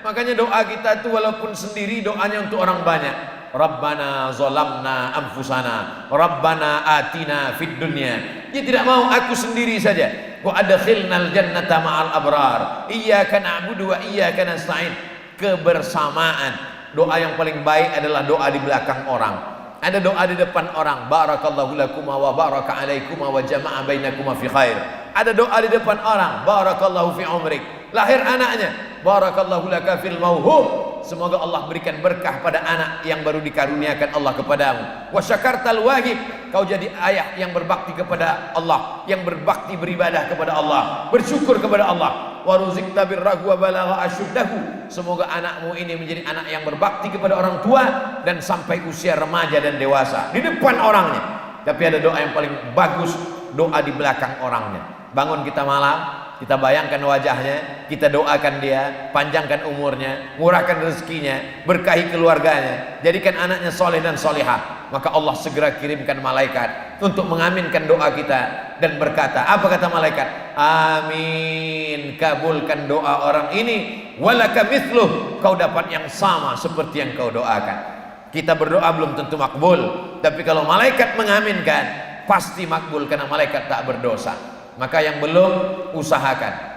Makanya doa kita itu walaupun sendiri, doanya untuk orang banyak. Rabbana zalamna anfusana, Rabbana atina fid dunya. Dia tidak mau aku sendiri saja. Wa adkhilnal jannata ma'al abrar, iyyaka na'budu wa iyyaka nasta'in. Kebersamaan. Doa yang paling baik adalah doa di belakang orang. Ada doa di depan orang, barakallahu lakuma wa baraka alaikuma wa jama'a bainakuma fi khair. Ada doa di depan orang, barakallahu fi umrik, lahir anaknya, barakallahu laka fil mauhub, semoga Allah berikan berkah pada anak yang baru dikaruniakan Allah kepadamu. Wa syakartal wahib, kau jadi ayah yang berbakti kepada Allah, yang berbakti beribadah kepada Allah, bersyukur kepada Allah. Wa ruzikta birrahu wa balagha asyuddahu, semoga anakmu ini menjadi anak yang berbakti kepada orang tua dan sampai usia remaja dan dewasa, di depan orangnya. Tapi ada doa yang paling bagus, doa di belakang orangnya. Bangun kita malam, kita bayangkan wajahnya, kita doakan dia, panjangkan umurnya, murahkan rezekinya, berkahi keluarganya, jadikan anaknya soleh dan solehah. Maka Allah segera kirimkan malaikat untuk mengaminkan doa kita dan berkata, apa kata malaikat? Amin, kabulkan doa orang ini, walaka mithluh, kau dapat yang sama seperti yang kau doakan. Kita berdoa belum tentu makbul, tapi kalau malaikat mengaminkan, pasti makbul karena malaikat tak berdosa. Maka yang belum, usahakan.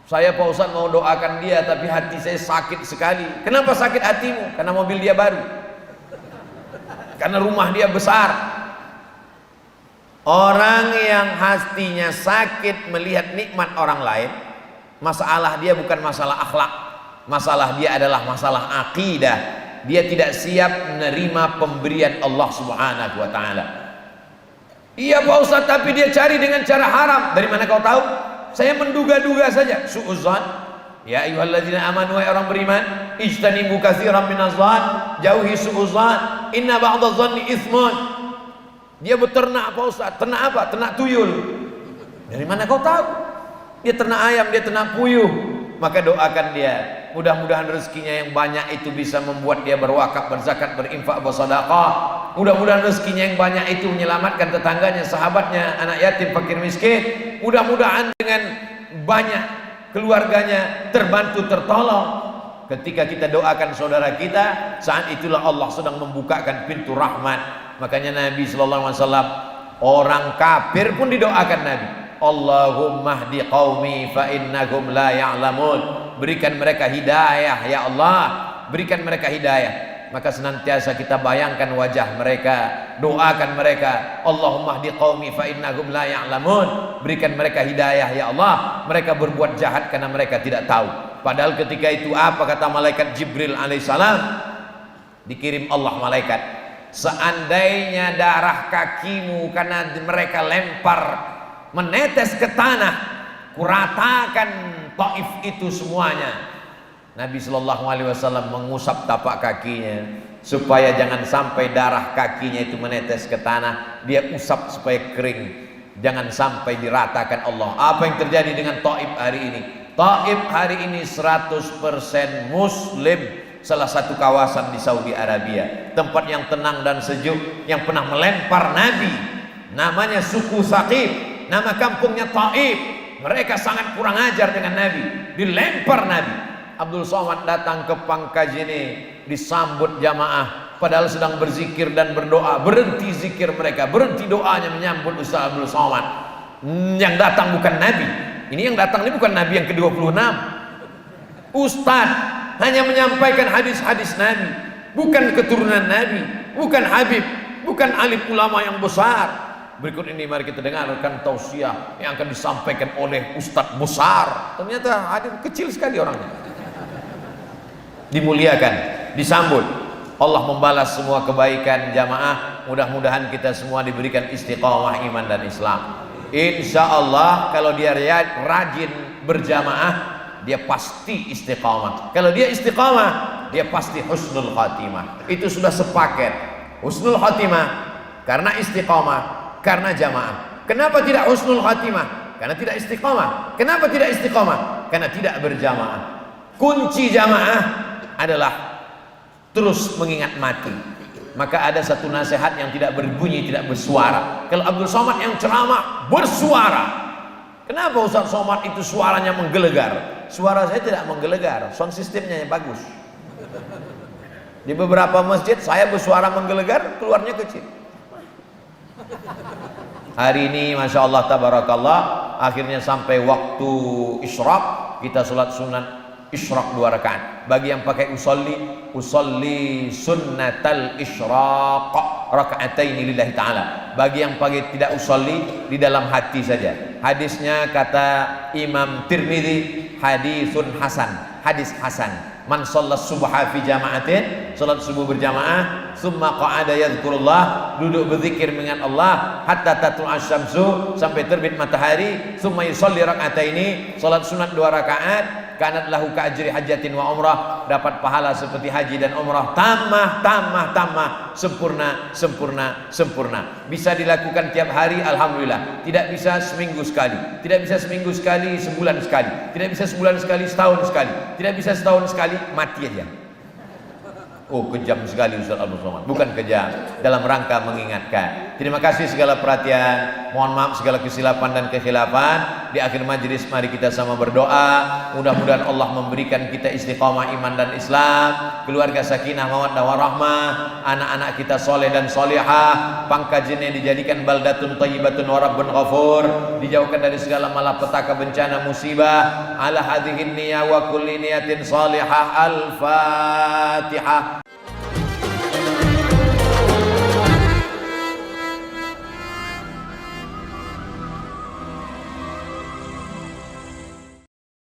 Saya Pak Ustadz mau doakan dia tapi hati saya sakit sekali. Kenapa sakit hatimu? Karena mobil dia baru, karena rumah dia besar. Orang yang hatinya sakit melihat nikmat orang lain, masalah dia bukan masalah akhlak, masalah dia adalah masalah akidah. Dia tidak siap menerima pemberian Allah Subhanahu wa taala. Iya Pak Ustadz, tapi dia cari dengan cara haram. Dari mana kau tahu? Saya menduga-duga saja. Su'uzzan. Ya ayyuhalladzina amanu, wahai orang beriman, ijtanibu katsiran minadh-dhann, jauhi su'uzzan, inna ba'dadh-dhanni itsmun. Dia beternak Pak Ustadz. Ternak apa? Ternak tuyul. Dari mana kau tahu? Dia ternak ayam, dia ternak puyuh. Maka doakan dia, mudah-mudahan rezekinya yang banyak itu bisa membuat dia berwakaf, berzakat, berinfak, bersedekah. Mudah-mudahan rezekinya yang banyak itu menyelamatkan tetangganya, sahabatnya, anak yatim, fakir miskin. Mudah-mudahan dengan banyak keluarganya terbantu, tertolong. Ketika kita doakan saudara kita, saat itulah Allah sedang membukakan pintu rahmat. Makanya Nabi SAW, orang kafir pun didoakan Nabi, Allahumma hdi qaumi fa innahum la ya'lamun. Berikan mereka hidayah ya Allah, berikan mereka hidayah. Maka senantiasa kita bayangkan wajah mereka, doakan mereka, Allahumma hdi qaumi fa innahum la ya'lamun. Berikan mereka hidayah ya Allah, mereka berbuat jahat karena mereka tidak tahu. Padahal ketika itu apa kata malaikat Jibril alaihissalam? Dikirim Allah malaikat, seandainya darah kakimu karena mereka lempar menetes ke tanah, kuratakan Taif itu semuanya. Nabi SAW mengusap tapak kakinya supaya jangan sampai darah kakinya itu menetes ke tanah. Dia usap supaya kering, jangan sampai diratakan Allah. Apa yang terjadi dengan Taif hari ini? Taif hari ini 100% Muslim. Salah satu kawasan di Saudi Arabia, tempat yang tenang dan sejuk, yang pernah melempar Nabi. Namanya suku Saqif, nama kampungnya Taif. Mereka sangat kurang ajar dengan Nabi, dilempar Nabi. Abdul Somad datang ke Pangkaj ini, disambut jamaah, padahal sedang berzikir dan berdoa. Berhenti zikir mereka, berhenti doanya menyambut Ustaz Abdul Somad. Yang datang bukan Nabi. Ini yang datang ini bukan Nabi yang ke-26. Ustaz hanya menyampaikan hadis-hadis Nabi, bukan keturunan Nabi, bukan Habib, bukan alim ulama yang besar. Berikut ini mari kita dengarkan tausiah yang akan disampaikan oleh Ustadz besar. Ternyata hadir kecil sekali orangnya. Dimuliakan, disambut. Allah membalas semua kebaikan jamaah. Mudah-mudahan kita semua diberikan istiqamah iman dan Islam. Insya Allah kalau dia rajin berjamaah, dia pasti istiqamah. Kalau dia istiqamah, dia pasti husnul khatimah. Itu sudah sepaket. Husnul khatimah karena istiqamah, karena jamaah. Kenapa tidak husnul khatimah? Karena tidak istiqamah. Kenapa tidak istiqamah? Karena tidak berjamaah. Kunci jamaah adalah terus mengingat mati. Maka ada satu nasihat yang tidak berbunyi, tidak bersuara. Kalau Abdul Somad yang ceramah bersuara. Kenapa Ustaz Somad itu suaranya menggelegar? Suara saya tidak menggelegar, sound systemnya yang bagus. Di beberapa masjid saya bersuara menggelegar, keluarnya kecil. Hari ini Masya Allah tabarakallah, akhirnya sampai waktu isyraq. Kita sholat sunat isyraq 2 rakaat. Bagi yang pakai usolli sunnatal isyraq raka'ataini lillahi ta'ala. Bagi yang pakai tidak usolli, di dalam hati saja. Hadisnya kata Imam Tirmidzi, hadisun hasan, hadis hasan. Man shallas subha fi jama'atin, salat subuh berjamaah, summa qa'ada yadhkurullah, duduk berzikir mengingat Allah, hatta tatlu'a syamsu, sampai terbit matahari, summa yusalli rak'ataini, salat sunat 2 rakaat, kanat lahu ka'ajri hajatin wa umrah, dapat pahala seperti haji dan umrah. Tamah, sempurna. Bisa dilakukan tiap hari, alhamdulillah. Tidak bisa seminggu sekali, tidak bisa seminggu sekali, sebulan sekali, tidak bisa sebulan sekali, setahun sekali, tidak bisa setahun sekali, mati aja. Oh, kejam sekali Ustaz Abdul Somad. Bukan kejam, dalam rangka mengingatkan. Terima kasih segala perhatian, mohon maaf segala kesilapan dan kekhilafan. Di akhir majlis mari kita sama berdoa, mudah-mudahan Allah memberikan kita istiqamah iman dan Islam, keluarga sakinah mawaddah warahmah, anak-anak kita soleh dan solihah, pangkajinnya dijadikan baldatun thayyibatun wa rabbun ghafur, dijauhkan dari segala malapetaka bencana musibah. Ala hadhihi niyya wa kulli niyatin salihah. Al-Fatihah.